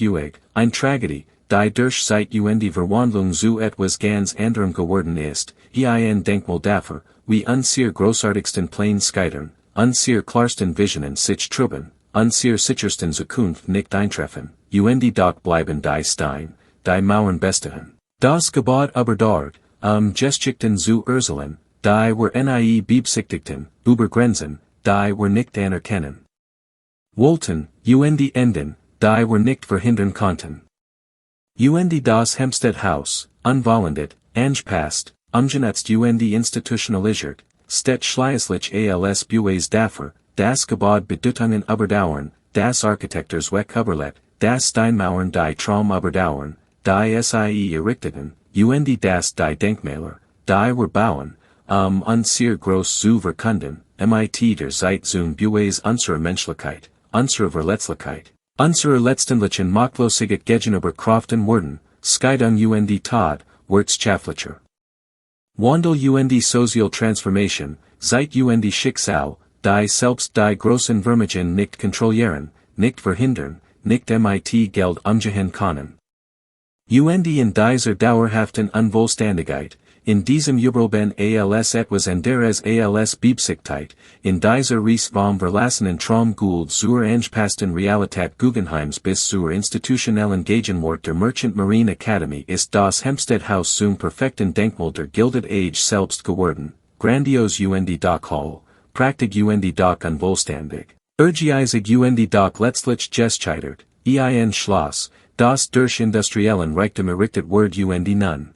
ein Tragödie, die durch Zeit und die Verwandlung zu etwas ganz anderem geworden ist, ein Denkmal dafür, wie unsere großartigsten Pläne scheitern, unsere klarsten Visionen sich trüben, unsere sichersten Zukunft nicht eintreffen, und doch bleiben die Stein, die Mauern bestehen. Das Gebäude aber dort, Geschichten zu erzählen, die wir nie beabsichtigten, über Grenzen, die wir nicht anerkennen wollten, und enden, die wir nicht verhindern konnten. Und das Hempstead House, unvollendet, angepasst, umgenutzt und institutionalisiert, steht schließlich als Beweis dafür, das Gebäude Bedeutungen überdauern, das Architekturs-Weg überlet, das Steinmauern die Traum überdauern, die sie errichteten, und das die Denkmäler, die wir bauen, unsere groß zu verkünden, mit der Zeit zum Beweis unserer Menschlichkeit, unserer Verletzlichkeit, unserer letztendlichen Machtlosigkeit gegenüber Kraften wurden, Scheidung und Tod, Wirtschaftlicher Wandel und Social Transformation, Zeit und Schicksal, die selbst die großen Vermögen nicht kontrollieren, nicht verhindern, nicht mit Geld umgehen können. Und in dieser dauerhaften Unvollständigkeit, in diesem Übelben als etwas anderes als Beabsichtigt, in dieser Reise vom verlassenen Traum Gould zur angepassten Realität Guggenheims bis zur institutionellen Gegenwart der Merchant Marine Academy ist das Hempstead House zum perfekten Denkmal der Gilded Age selbst geworden, grandios und doch Hall, praktig und doch unvollständig, ehrgeizig und doch letztlich gescheitert, ein Schloss, das durch industriellen Reichtum errichtet wurde und nun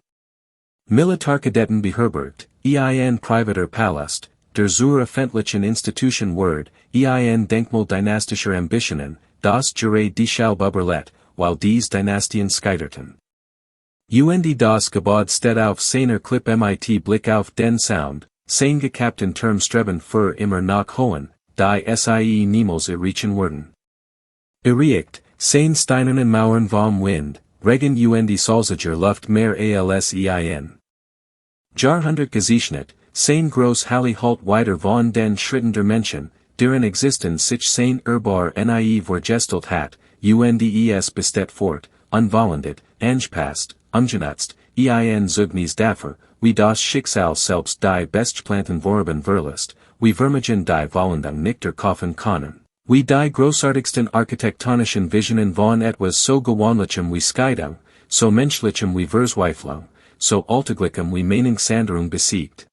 Militarkadetten beherbergt, ein privater Palast, der zur öffentlichen Institution wurde, ein Denkmal dynastischer Ambitionen, das Jure deshalb überlebt, weil dies Dynastien scheiterten. Und das Gebäude steht auf seiner Klipp mit Blick auf den Sound, sein gekapten Turm streben für immer nach hohen, die sie niemals erreichen werden. Erreicht, sein steinernen Mauern vom Wind, Regen und Salziger Luft mehr als ein Jahrhundert gesichert, sein groß Halle halt weiter von den Schritten der Menschen, deren Existenz sich sein Erbauer nie vorgestellt hat, und es besteht fort, unvollendet, angepasst, umgenutzt, ein Zeugnis dafür, wie das Schicksal selbst die bestgeplanten Vorhaben verlässt, wie Vermögen die Vollendung nicht erkaufen können. Wie die großartigsten architektonischen Visionen von etwas so gewöhnlichem wie Scheidung, so menschlichem wie Verzweiflung, so alltäglichem wie Meinungsänderung besiegt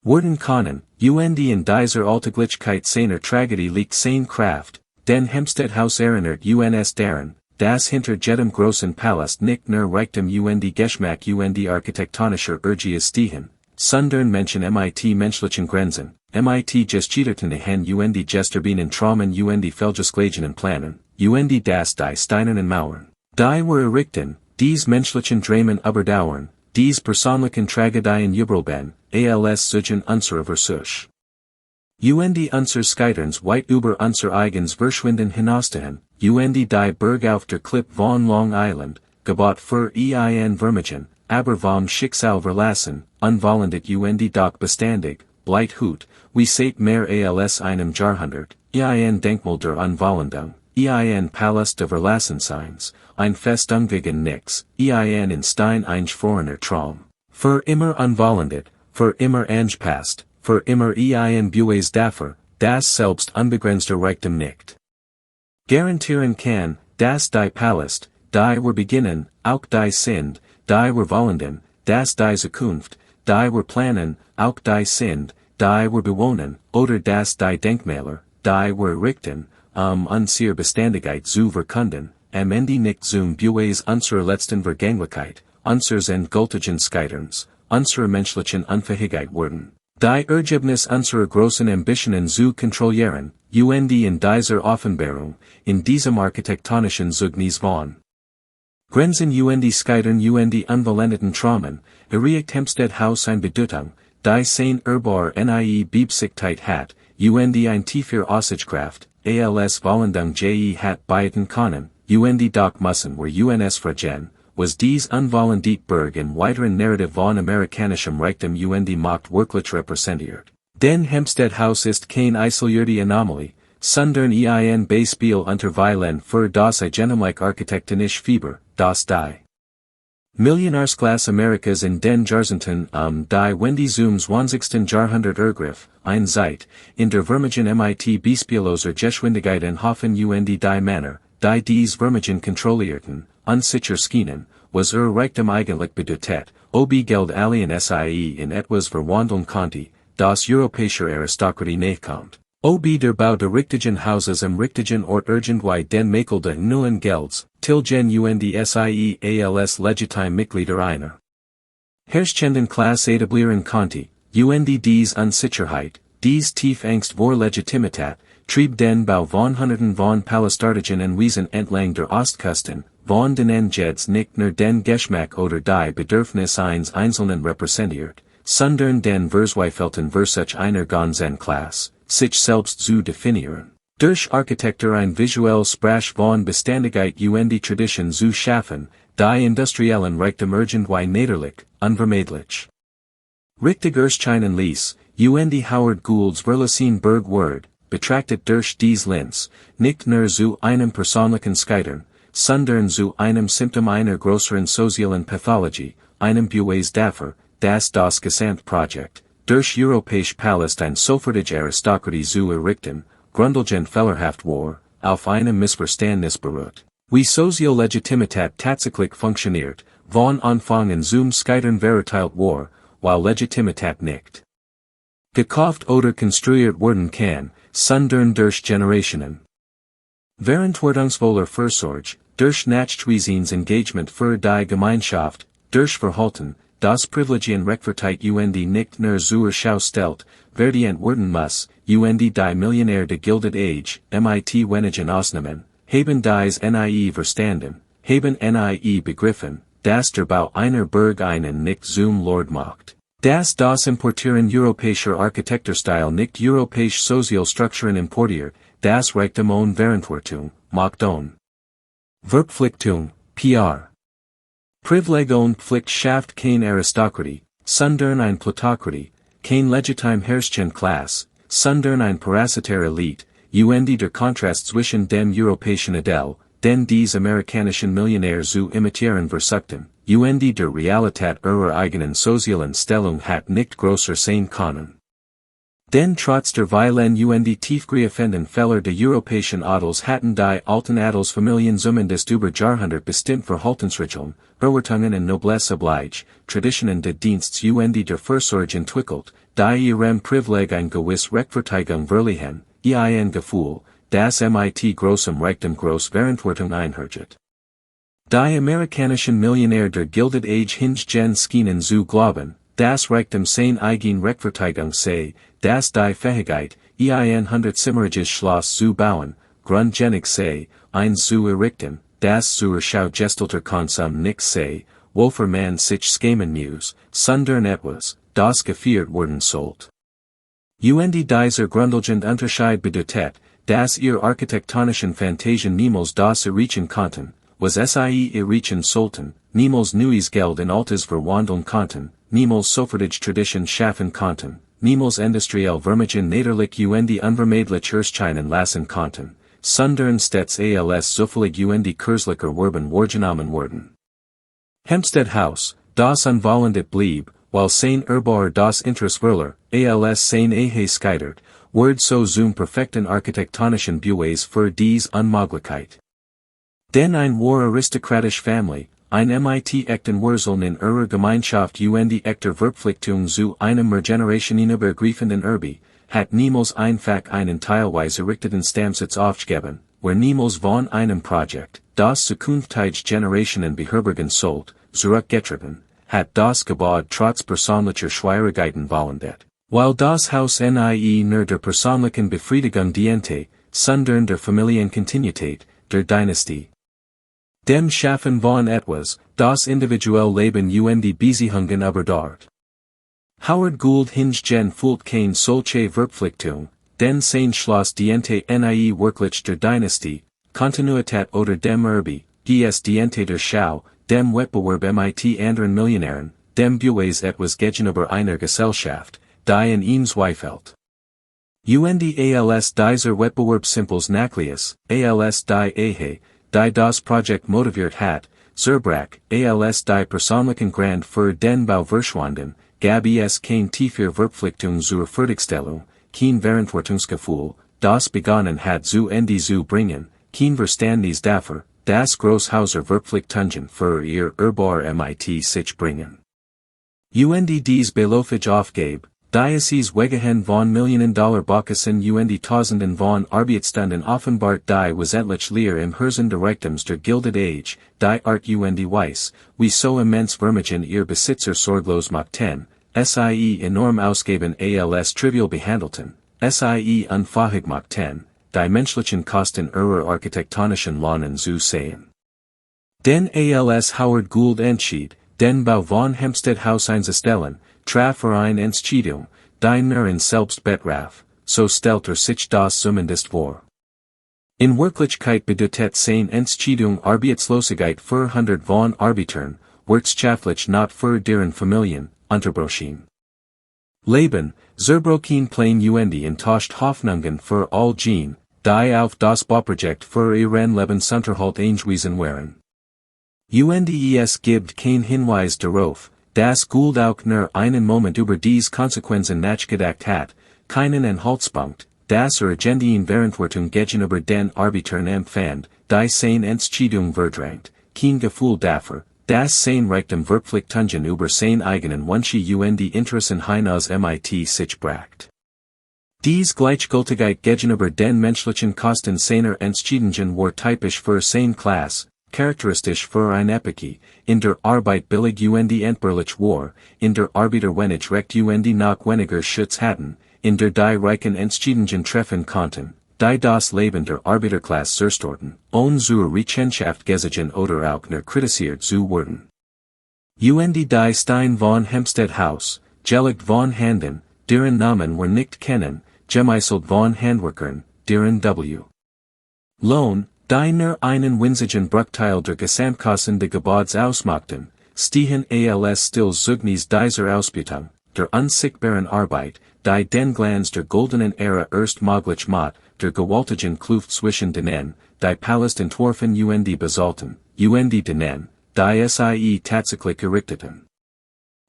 werden können, und in dieser Alltäglichkeit seiner Tragödie liegt seine Kraft, denn Hempstead House erinnert uns daran, dass hinter jedem großen Palast nicht nur Reichtum und Geschmack und architektonischer Urge stehen, sondern Menschen mit menschlichen Grenzen, mit gescheiterten Hen und gesterbenen Traumen und fehlgeschlagenen Planen, und das die steinernen Mauern, die wir errichten, dies menschlichen Dramen überdauern, dies persönlichen Tragödien überleben, als Zeugen unserer Versuch. Und unser Scheiterns weit über unser eigens Verschwinden hinausstehen, und die Burg auf der Klippe von Long Island, gebaut für ein Vermögen, aber vom Schicksal verlassen, unvollendet und doch beständig, bleibt hut, wie seit mehr als einem Jahrhundert, ein Denkmal der Unvollendung, ein Palast der Verlassenseins, ein Festung gegen nichts, ein in Stein eingeschworener Traum. Für immer unvollendet, für immer angepasst, für immer ein Beweis dafür, das selbst unbegrenzter Reichtum nicht garantieren kann, dass die Palast, die wir beginnen, auch die sind, die wir vollenden, dass die Zukunft, die wir planen, auch die sind, die wir bewohnen, oder dass die Denkmäler, die wir errichten, unsere Beständigkeit zu verkünden, am Ende nicht zum Beweis unserer letzten Vergänglichkeit, unseres endgültigen Scheiterns, unserer menschlichen Unfähigkeit werden. Die Ergebnis unserer großen Ambitionen zu kontrollieren, und in dieser Offenbarung, in diesem architektonischen Zeugnis von Grenzen und Scheitern und unvollendeten Traumen, erreicht Hempstead House ein Bedeutung, die sein Erbauer nie beabsichtigt hat, und ein tiefer Aussichtskraft, als Vollendung hat beiten können, und doch müssen wir uns fragen, was dies unvollendete Burg in weiteren Narrative von amerikanischem Reichtum und Macht wirklich repräsentiert. Denn Hempstead House ist kein isolierte Anomalie, sondern ein Beispiel unter vielen für das eigenheimliche architektonische Fieber, das die Millionenschweren Amerikas in den Jahrzehnten die Wendy zum 20. Jahrhundert ergriff, ein Zeit, in der Vermögen mit Beispielloser Geschwindigkeit hoffen und die Männer, die dies Vermögen kontrollierten, unsicher schienen, was Reichtum eigentlich bedeutet, ob Geld alien sie in etwas verwandeln konnte, das europäischer Aristokratie nachkommt. Ob der Bau der richtigen Hauses am richtigen Ort irgendwie den Makel des neuen Gelds, tilgen und sie als legitime Mitglieder einer herrschenden Klasse etablieren konnte, und dies Unsicherheit, dies Tiefangst vor Legitimität, trieb den Bau von Hunderten von Palastartigen und Wiesen entlang der Ostküsten, von denen jeds nicht nur den Geschmack oder die Bedürfnis eines Einzelnen repräsentiert, sondern den Verzweifelten Versuch einer ganzen Klasse, sich selbst zu definieren. Durch Architektur ein visuell Sprache von Beständigkeit und Tradition zu schaffen, die industriellen Reichtum irgendwie niederlich, unvermeidlich richtig erscheinen ließ, und Howard Goulds verlassen Burg wurde, betrachtet durch dies Linz, nicht nur zu einem persönlichen Scheitern, sondern zu einem Symptom einer größeren sozialen Pathologie, einem Beweis dafür, das Gesamtprojekt, durch Europäische Palast ein sofortige Aristokratie zu errichten, Grundlegend Fehlerhaft war, auf einem Missverständnis beruht. Wie Soziolegitimität tatsächlich funktioniert, von Anfang an zum Scheitern verurteilt war, weil Legitimität nicht gekauft oder konstruiert werden kann, sondern durch Generationen. Verantwortungsvoller Vorsorge, durch Nachweisens Engagement für die Gemeinschaft, durch Verhalten, das Privilegien Rechtfertigt nicht nur zur Schau stellt, verdient werden muss, die Millionär der Gilded Age, mit wenigen Ausnahmen, haben dies nie verstanden, haben nie begriffen, dass der Bau einer Burg einen nicht zum Lord macht. Das Importieren europäischer Architekturstil nicht europäische Sozialstrukturen importiert, das Reichtum und Verantwortung, macht on. Verpflichtung, PR. Privileg und Pflicht schafft kein Aristokratie, sondern ein Plutokratie, kein legitim Herrschen Klasse, sondern ein parasitär Elite, der Kontrast zwischen dem europäischen Ideal, den dies amerikanischen Millionär zu imitieren versuchten, der Realität ihrer eigenen sozialen Stellung hat nicht größer sein können. Denn trotz der vielen tiefgreifenden Fehler der europäischen Adels hatten die alten Adelsfamilien zumindest über Jahrhundert bestimmt Verhaltensregeln, Bewertungen und Noblesse oblige, Traditionen des Dienstes der Vorsorge entwickelt, die ihrem Privileg ein gewiss Rechtfertigung verliehen, ein Gefühl, das mit großem Reichtum groß Verantwortung einhergeht. Die amerikanischen Millionär der Gilded Age hingegen schienen zu glauben, das Reichtum sein eigen Rechtfertigung sei, dass die Fähigkeit, ein 100-zimmeriges Schloss zu bauen, grundgenig sei, eins zu errichten, das zur Schau gestalter Konsum nicht sei, wofür man sich schämen muss, sondern etwas, das geführt werden sollt. Dieser grundlegend Unterschied bedeutet, dass ihr architektonischen Fantasien niemals das erreichen konnten, was sie erreichen sollten, niemals neues Geld in altes verwandeln konnten, niemals sofortige Tradition schaffen konnten, niemals industriell Vermögen niederlich unvermeidlich erscheinen lassen konnten, sondern stets als zufällig kürzlicher Werben wahrgenommen wurden. Hempstead House, das Unvollendete blieb, weil sein Erbauer das Interesseverler, als sein scheitert, wird so zum perfekten architektonischen Beweis für dies Unmöglichkeit. Denn ein war aristokratisch Familie, ein mit echten Wurzeln in ihrer Gemeinschaft echter Verpflichtung zu einem generationenübergreifenden Erbe, hat niemals einfach einen teilweise errichteten Stammsitz aufgegeben, where niemals von einem Projekt, das zukünftige Generationen beherbergen sollt, zurückgetrieben, hat das gebaut trotz persönlicher Schwierigkeiten vollendet, weil das Haus nie nur der persönlichen Befriedigung diente, sondern der Familienkontinuität, der Dynastie. Dem Schaffen von etwas, das individuell Leben die Beziehungen überdauert. Howard Gould hingegen fühlt kein solche Verpflichtung, denn sein Schloss diente nie wirklich der Dynastie, Kontinuität oder dem Erbe, diente der Schau, dem Wettbewerb mit anderen Millionären, dem Beweis etwas gegenüber einer Gesellschaft, die in ihm zweifelt. Als dieser Wettbewerb simples Nucleus, als die die das Projekt motiviert hat, zerbrach, als die persönlichen Grund für den Bau verschwanden, gab es kein tiefer Verpflichtung zur Fertigstellung, kein Verantwortungsgefühl, das begonnen hat zu Ende zu bringen, kein Verständnis dafür, dass Großhäuser Verpflichtungen für ihr Erbauer mit sich bringen. Dies beläufig aufgab, Diocese wegehen von $Millionen Baukassen Tausenden von Arbeitsstunden offenbart die wesentlich Lehr im Herzen der Reichtums der Gilded Age, die Art weiß, wie so immens Vermögen ihr Besitzer sorglos machten, sie enorm ausgeben als trivial behandelten, sie unfähig machten, die menschlichen Kosten ihrer architektonischen Lohnen zu sehen. Denn als Howard Gould entschied, den Bau von Hempstead House einzustellen, traf ein Entscheidung, die nur in selbst betraf, so stellt sich das zumindest vor. In Wirklichkeit bedeutet sein Entscheidung Arbeitslosigkeit für 100 von Arbeitern, wirtschaftlich not für deren Familien, unterbrochen. Leben, zerbrochen plain enttäuscht Hoffnungen für all jene, die auf das Bauprojekt für ihren Lebensunterhalt angewiesen waren. Es gibt kein Hinweis darauf, das Gould auch nur einen Moment über dies Konsequenzen nachgedacht hat, keinen Anhaltspunkt, das Agendien Verantwortung gegenüber den Arbeitern empfand, die seine Entscheidung verdrängt, kein Gefühl dafür, das sein Reichtum Verpflichtungen über sein eigenen Wünsche und Interessen hinaus mit sich bracht. Dies Gleichgültigkeit gegenüber den menschlichen Kosten seiner Entscheidungen war typisch für seine Klasse, charakteristisch für eine Epoche, in der Arbeit billig und entbehrlich war, in der Arbeiter wenig Recht und noch weniger Schutz hatten, in der die Reichen Entscheidungen treffen konnten, die das Leben der Arbeiterklasse zerstörten, ohne zur Rechenschaft gezogen oder auch nur kritisiert zu werden. Und die Stein von Hempstead House, gelegt von Handen, deren Namen wir nicht kennen, gemeißelt von Handwerkern, deren W. Lohn, die nur einen winzigen Bruchteil der Gesamtkosten des Gebäudes ausmachten, stehen als stills Zeugnis dieser Ausbeutung, der unsichtbaren Arbeit, die den Glanz der goldenen Ära erst möglich macht, der gewaltigen Kluft zwischen denen, die Palast entworfen und besollten, und denen, die sie tatsächlich errichteten.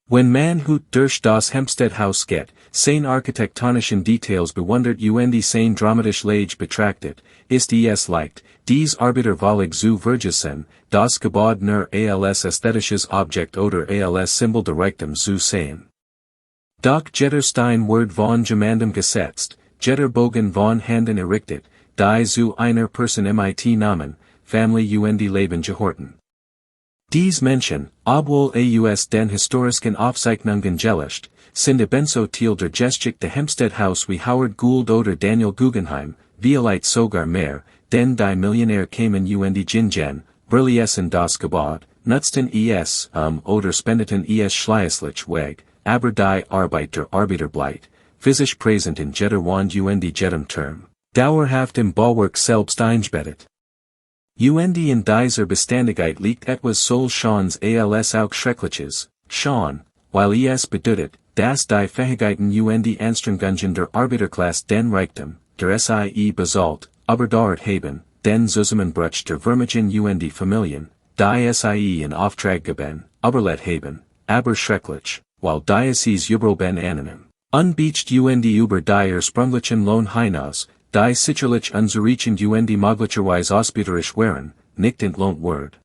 Wenn man durch das Hempstead House geht, seine architektonischen Details bewundert und seine dramatische Lage betrachtet, ist es leicht, dies Arbeiterwahrlich zu vergessen, das Gebäude nur als ästhetisches Objekt oder als Symbol der Reichtum zu sehen. Doch jeder Stein wird von jemandem gesetzt, jeder Bogen von Handen errichtet, die zu einer Person mit Namen, Familie und Leben gehorten. Dies Menschen, obwohl aus den historischen Aufzeichnungen gelöscht, sind ebenso Teil der Geschichte der Hempstead House wie Howard Gould oder Daniel Guggenheim, vielleicht sogar mehr, denn die Millionär kamen und gingen, verließen das Gebäude, nutzten es, oder spendeten es schließlich weg, aber die Arbeit der Arbeiter bleibt, physisch präsent in jeder Wand und jedem Turm, dauerhaft im Bauwerk selbst eingebettet. Und in dieser Beständigkeit liegt etwas soll Schons als auch Schreckliches, schon, weil es bedeutet, dass die Fähigkeiten und Anstrengungen der Arbeiterklasse den Reichtum, der sie besollt, aber dort haben, den Zusammenbruch der Vermögen und Familien, die sie in Auftrag geben, aber let haben, aber schrecklich, weil die es überall ben anonym, unbeacht und über die ursprünglichen Lohn hinaus, die sicherlich unzureichend und möglicherweise ausbeuterisch wären, nicht entlohnt wird.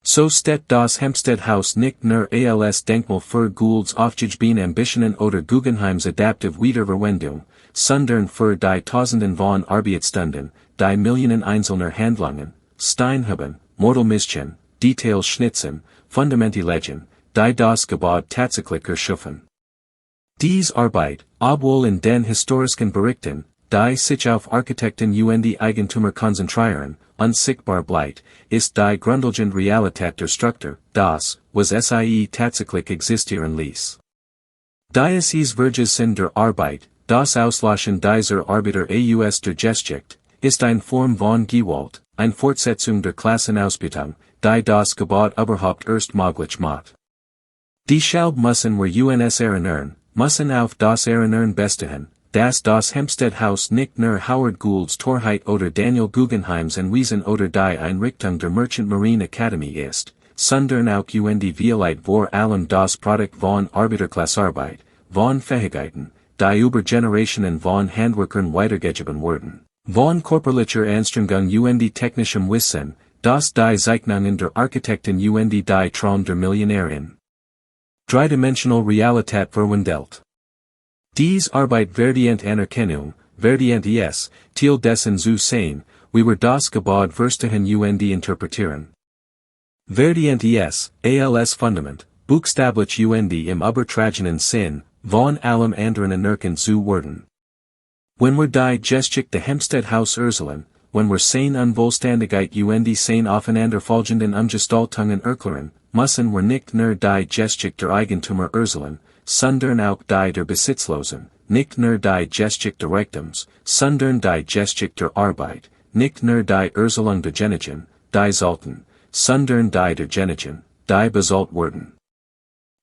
So steht das Hempstead House nicht nur als Denkmal für Goulds aufgegebene Ambitionen oder Guggenheims adaptive Wiederverwendung, sondern für die Tausenden von Arbeitsstunden, die Millionen einzelner Handlungen, Steinhuben, Mortalmischen, Details schnitzen, Fundamente legen, die das Gebäude tatsächlich erschaffen. Dies Arbeit, obwohl in den historischen Berichten, die sich auf Architekten und Eigentümer konzentrieren, unsichtbar bleibt, ist die grundlegende Realität der Struktur, das, was sie tatsächlich existieren ließ. Die es Vergessen der Arbeit, das Auslöschen dieser Arbeiter aus der Geschichte, ist eine Form von Gewalt, eine Fortsetzung der Klassenausbeutung, die das Gebäude überhaupt erst möglich macht. Die Schaub müssen wir uns erinnern, müssen auf das Erinnern bestehen, dass das Hempstead House nicht nur Howard Goulds Torheit oder Daniel Guggenheims Anwesen oder die Einrichtung der Merchant Marine Academy ist, sondern auch und vielleicht vor allem das Produkt von Arbeiterklassarbeit, von Fähigkeiten, die über Generationen von Handwerkern weitergegeben wurden, von körperlicher Anstrengung und technischem Wissen, das die Zeichnungen der Architekten und die Traum der Millionärin. Dreidimensional Realität verwandelt. Dies Arbeit verdient Anerkennung, verdient es, Teil dessen zu sein, wie wir das Gebäude verstehen und interpretieren. Verdient es, als Fundament, buchstäblich und im übertragenen Sinn, von allem anderen anerkannt zu werden. Wenn wir die Geschichte der Hempstead House erzählen, wenn wir seine Unvollständigkeit und seine aufeinanderfolgenden Umgestaltungen erklären, müssen wir nicht nur die Geschichte der Eigentümer erzählen, sondern auch die der Besitzlosen, nicht nur die Geschichte der Reichtums, sondern die Geschichte der Arbeit, nicht nur die Erzählung der Genigen, die sollten, sondern die der Genigen, die besollt wurden.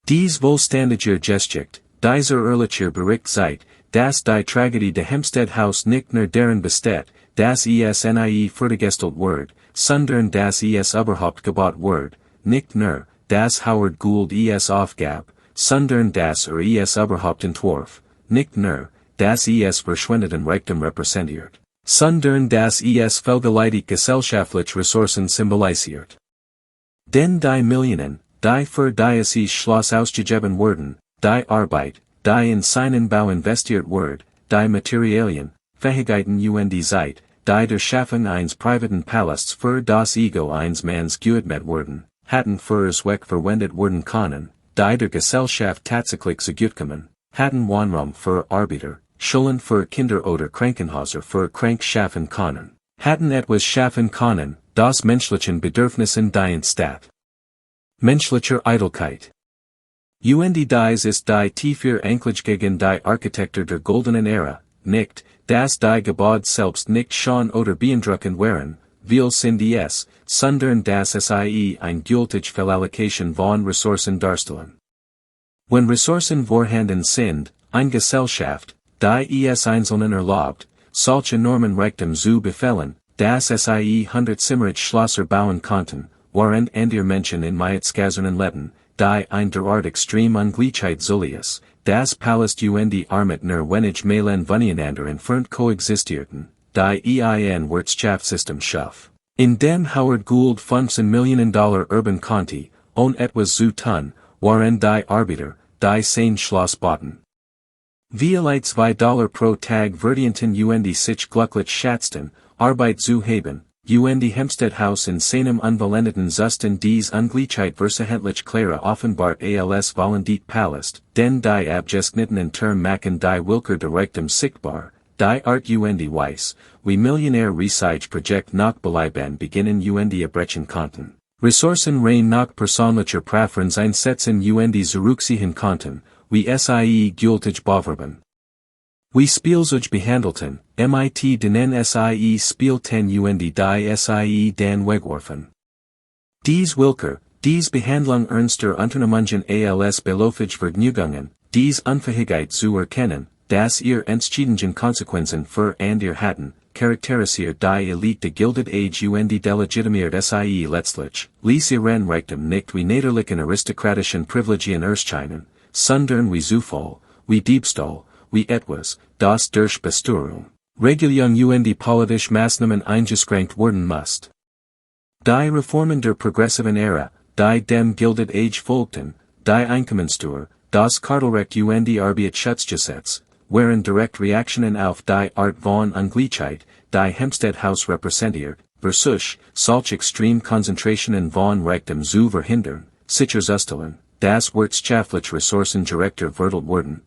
Dies vollständige Geschichte, dieser ehrliche Bericht zeigt, dass die Tragödie der Hempstead House nicht nur darin besteht, dass es nie fertiggestellt wird, sondern dass es überhaupt gebaut wird, nicht nur, das Howard Gould Aufgabe, sondern das überhaupt Entwurf, nicht nur, das verschwendeten Reichtum repräsentiert, sondern das vielgeleitig gesellschaftliche Ressourcen symbolisiert. Denn die Millionen, die für dieses Schloss ausgegeben wurden, die Arbeit, die in seinen Bau investiert wurde, die Materialien, Fähigkeiten Zeit, die der Schaffung eines privaten Palasts für das Ego eines Manns geödmet wurden, hatten für Zweck verwendet wurden können, die der Gesellschaft tatsächlich zugutkommen, hatten Wohnraum für Arbeiter, Schulen für Kinder oder Krankenhäuser für krank schaffen können, hatten etwas schaffen können, das menschlichen Bedürfnissen dient statt menschlicher Eitelkeit. Dies ist die tiefer Anklage gegen die Architektur der goldenen Ära, nicht, dass die Gebäude selbst nicht schon oder beeindruckend wären, weil sind es, sondern dass sie ein gültige Verallokation von Ressourcen darstellen. Wenn Ressourcen vorhanden sind, eine Gesellschaft, die es Einzelnen erlaubt, solch enormen Reichtum zu befehlen, dass sie 100 Zimmerige Schlösser bauen konnten, waren andere Menschen in Maitskazernen leben, die ein derart extrem Ungleichheit Zulius, das Palast armit nur wenig Meilen voneinander entfernt koexistierten, die Wirtschaftssystem schuf, in dem Howard Gould $15 Millionen urban Conti, etwas zu tun, waren die Arbeiter, die sein Schloss bauten. Vielite $2 pro Tag verdienten sich glücklich schätzten, Arbeit zu haben, Hempstead House in seinem Unvollendeten Zustand dies Ungleichheit versehentlich Clara offenbart als Vollendete Palast, denn die abgeschnittenen Term machen die Willkür der Reichtum sichtbar, die Art weiss, wie Millionär Research Projekt nach Bleiben beginnen erbrechen konnten. Ressourcen rein nach persönlicher Präferenz einsetzen zurückziehen konnten, wie sie gültig bewerben. Wie Spielzeug behandelten, mit denen sie spielten die sie dann wegwerfen. Dies Willkür, dies Behandlung ernster Unternehmungen als belofig Vergnügungen, dies Unfähigkeit zu erkennen, dass entschiedenen Konsequenzen für andere hatten, charakterisiert die Elite der Gilded Age delegitimiert sie letztlich, ließ ihren Reichtum nicht wie niederlichen aristokratischen Privilegien erscheinen, sondern wie Zufall, wie Diebstahl, wie etwas, das durch Besteuerung, Regulierung politisch Maßnahmen eingeschränkt werden muss. Die Reformen der progressiven Ära, die dem Gilded Age folgten, die Einkommenssteuer, das Kartellrecht Arbeitsschutzgesetz, waren direkt Reaktionen auf die Art von Ungleichheit, die Hempstead House repräsentiert, versuch, solch extrem Konzentrationen von Reichtum zu verhindern, sicherzustellen, dass wirtschaftliche Ressourcen gerechter verteilt wurden,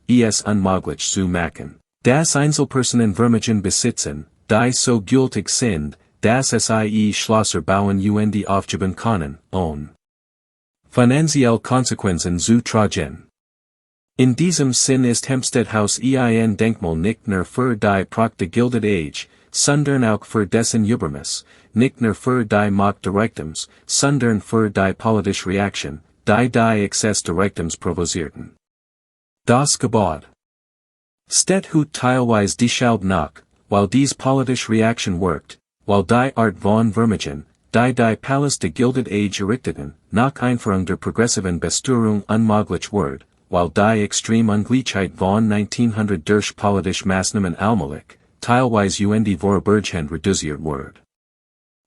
unmöglich zu machen, dass Einzelpersonen Vermögen besitzen, die so gültig sind, dass sie Schlösser bauen aufgeben können, ohne finanzielle Konsequenzen zu tragen. In diesem Sinn ist Hempstead House ein Denkmal nicht nur für die Pracht der Gilded Age, sondern auch für dessen Übermaß, nicht nur für die Macht des Reichtums, sondern für die politische Reaktion, die Exzess des Reichtums provozierten. Das Gebäude steht heute teilweise deshalb nach, weil dies politische Reaktion wirkt, weil die Art von Vermögen, die Palast der Gilded Age errichteten, nach Einführung der progressiven Besteuerung unmöglich wird, weil die extreme Ungleichheit von 1900 durch politische Maßnahmen allmählich, teilweise vorübergehend reduziert wird.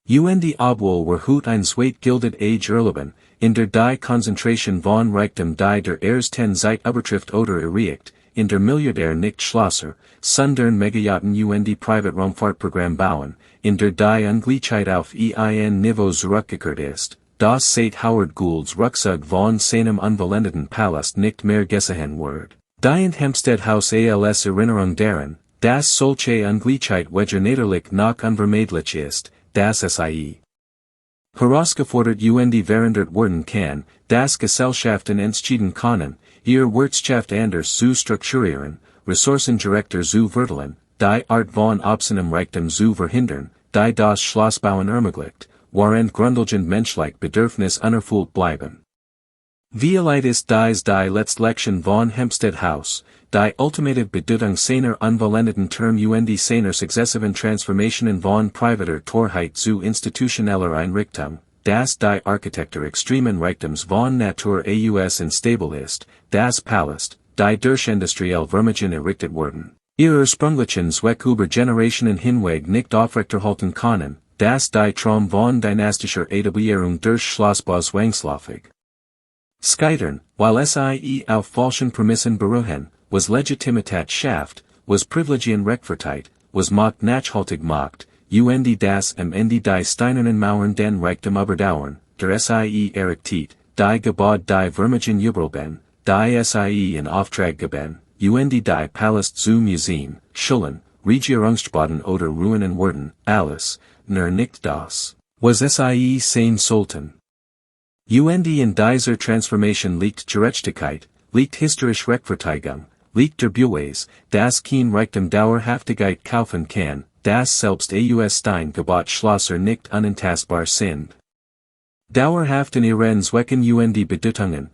Obwohl wir heute ein zweit Gilded Age erleben, in der die Konzentration von Reichtum die der ersten Zeit übertrifft oder erreicht, in der Milliardär nicht Schlösser, sondern Megayachten Privatraumfahrtprogramm bauen, in der die Ungleichheit auf ein Niveau zurückgekehrt ist, das seit Howard Goulds Rückzug von seinem Unvollendeten Palast nicht mehr gesehen wird. Die in Hempstead House als Erinnerung daran, dass solche Ungleichheit weder noch unvermeidlich ist, dass sie herausgefordert verhindert werden kann, dass Gesellschaften entschieden können, ihr Wirtschaft anders zu strukturieren, Ressourcen gerechter zu verteilen, die Art von obscenem Reichtum zu verhindern, die das Schlossbauen ermöglicht, während grundlegend menschlich Bedürfnis unerfüllt bleiben. Vielite ist dies die Letztlection von Hempstead House, die ultimative Bedeutung seiner unvollendeten Term seiner successiven Transformationen von privater Torheit zu institutioneller Einrichtung, das die Architektur extremen Reichtums von Natur aus instabil ist, das Palast, die durch Industrielle Vermögen errichtet wurden. Ihre Ursprünglichen Zweck über Generationen hinweg nicht aufrechterhalten können, das die Traum von dynastischer Etablierung durch Schlossbau zwangsläufig scheitern, weil sie auf falschen Prämissen beruhen, was Legitimität schafft, was Privilegien rechtfertigt, was Macht nachhaltig macht, das am Ende die steinernen Mauern den Reichtum überdauern, der sie errichtet, die gebaut die Vermögen überleben, die sie in Auftrag geben, die Palast zu Museen, Schulen, Regierungsbauten oder Ruinen wurden, alles, nur nicht das, was sie sein sollten. In dieser Transformation liegt Gerechtigkeit, liegt historische Rechtfertigung, liegt der Beweis, dass kein Reichtum Dauerhaftigkeit kaufen kann, dass selbst Stein gebaut Schlösser nicht unantastbar sind. Dauerhaft in ihren Zwecken die Bedeutungen,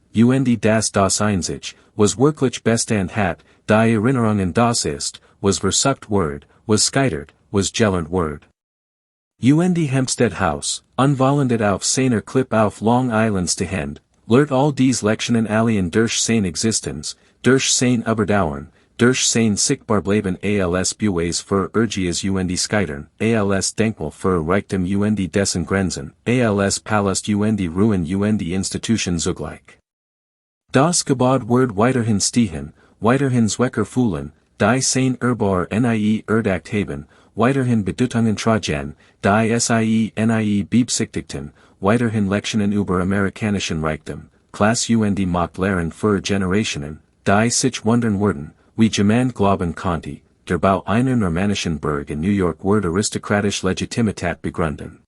das Einzig, was wirklich Bestand hat, die Erinnerungen das ist, was versucht wird, was scheitert, was gelernt wird. Hempstead House, Unvollendete auf seiner Klippe auf Long Island stehend, lehrt all dies Lektionen allen durch sein Existenz, durch sein Überdauern, durch sein sichtbar Bleiben als Beweis für Urgies Scheitern, als Denkmal für Reichtum dessen Grenzen, als Palast Ruin Institution zugleich. Das Gebäude wird weiterhin stehen, weiterhin Zwecker fühlen, die sein Erbauer erdacht haben, weiterhin Bedeutungen tragen, die nie beabsichtigten, weiterhin Lektionen über amerikanischen Reichtum, Klass Macht lehren für Generationen, die sich wundern würden, wie jemand glauben konnte, der Bau einer normannischen Burg in New York wird aristokratisch Legitimität begründen.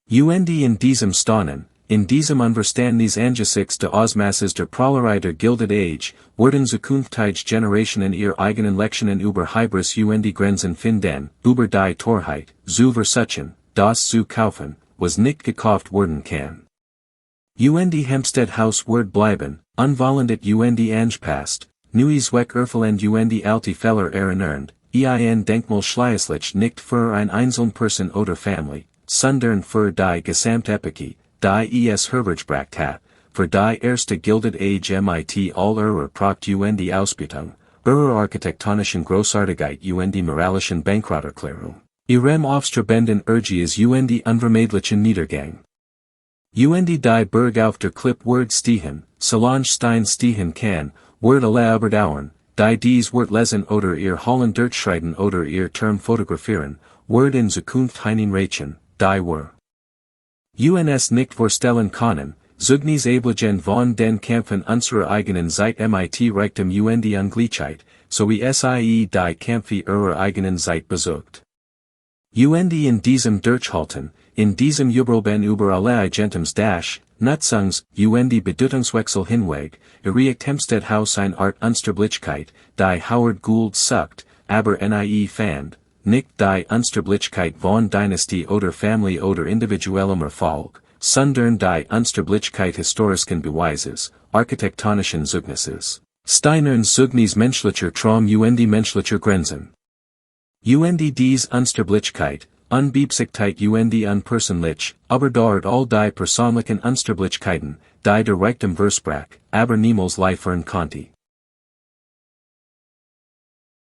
In diesem Staunen, in diesem Unverständnis angesichts der Ausmaßes der Prahlerei der Gilded Age, werden zukünftige Generationen ihre eigenen Lektionen über Hybris Grenzen finden, über die Torheit, zu versuchen, das zu kaufen, was nicht gekauft werden kann. Hempstead House wird bleiben, unvollendet angepasst, neues Zweck erfüllend alte Fehler erinnern, Denkmal schließlich nicht für ein Einzelperson oder Familie, sondern für die Gesamtepoche, die es hervorgebracht hat, für die erste Gilded Age mit all ihrer Pracht Ausbeutung, ihrer architektonischen Großartigkeit moralischen Bankrotterklärung, ihrem aufstrebenden Urgies unvermeidlichen Niedergang. Die Burg auf der Klippe wird stehen, solange Stein stehen kann, wird alle überdauern, die dies wird lesen oder ihr Hallen durchschreiten oder ihr Term fotografieren, wird in Zukunft hineinreichen, die uns nicht vorstellen können, Zugnis Ablegen von den Kämpfen unserer eigenen Zeit mit Reichtum Ungleichheit, sowie sie die Kämpfe ihrer eigenen Zeit besucht. In diesem Durchhalten, in diesem Überleben über alle Agentums Nutzungs, Bedeutungswechsel hinweg, erreicht Hempstead House eine Art Unsterblichkeit, die Howard Gould sucht, aber nie fand, nicht die Unsterblichkeit von Dynastie oder Familie oder individuellem Erfolg, sondern die Unsterblichkeit historischen Beweises, architektonischen Zeugnisses, steinern Zeugnis menschlicher Traum menschlicher Grenzen. Dies Unsterblichkeit, Unbeabsichtigt unpersönlich, aber dort all die persönlichen Unsterblichkeiten, die der Reichtum versprach, aber niemals liefern konnte.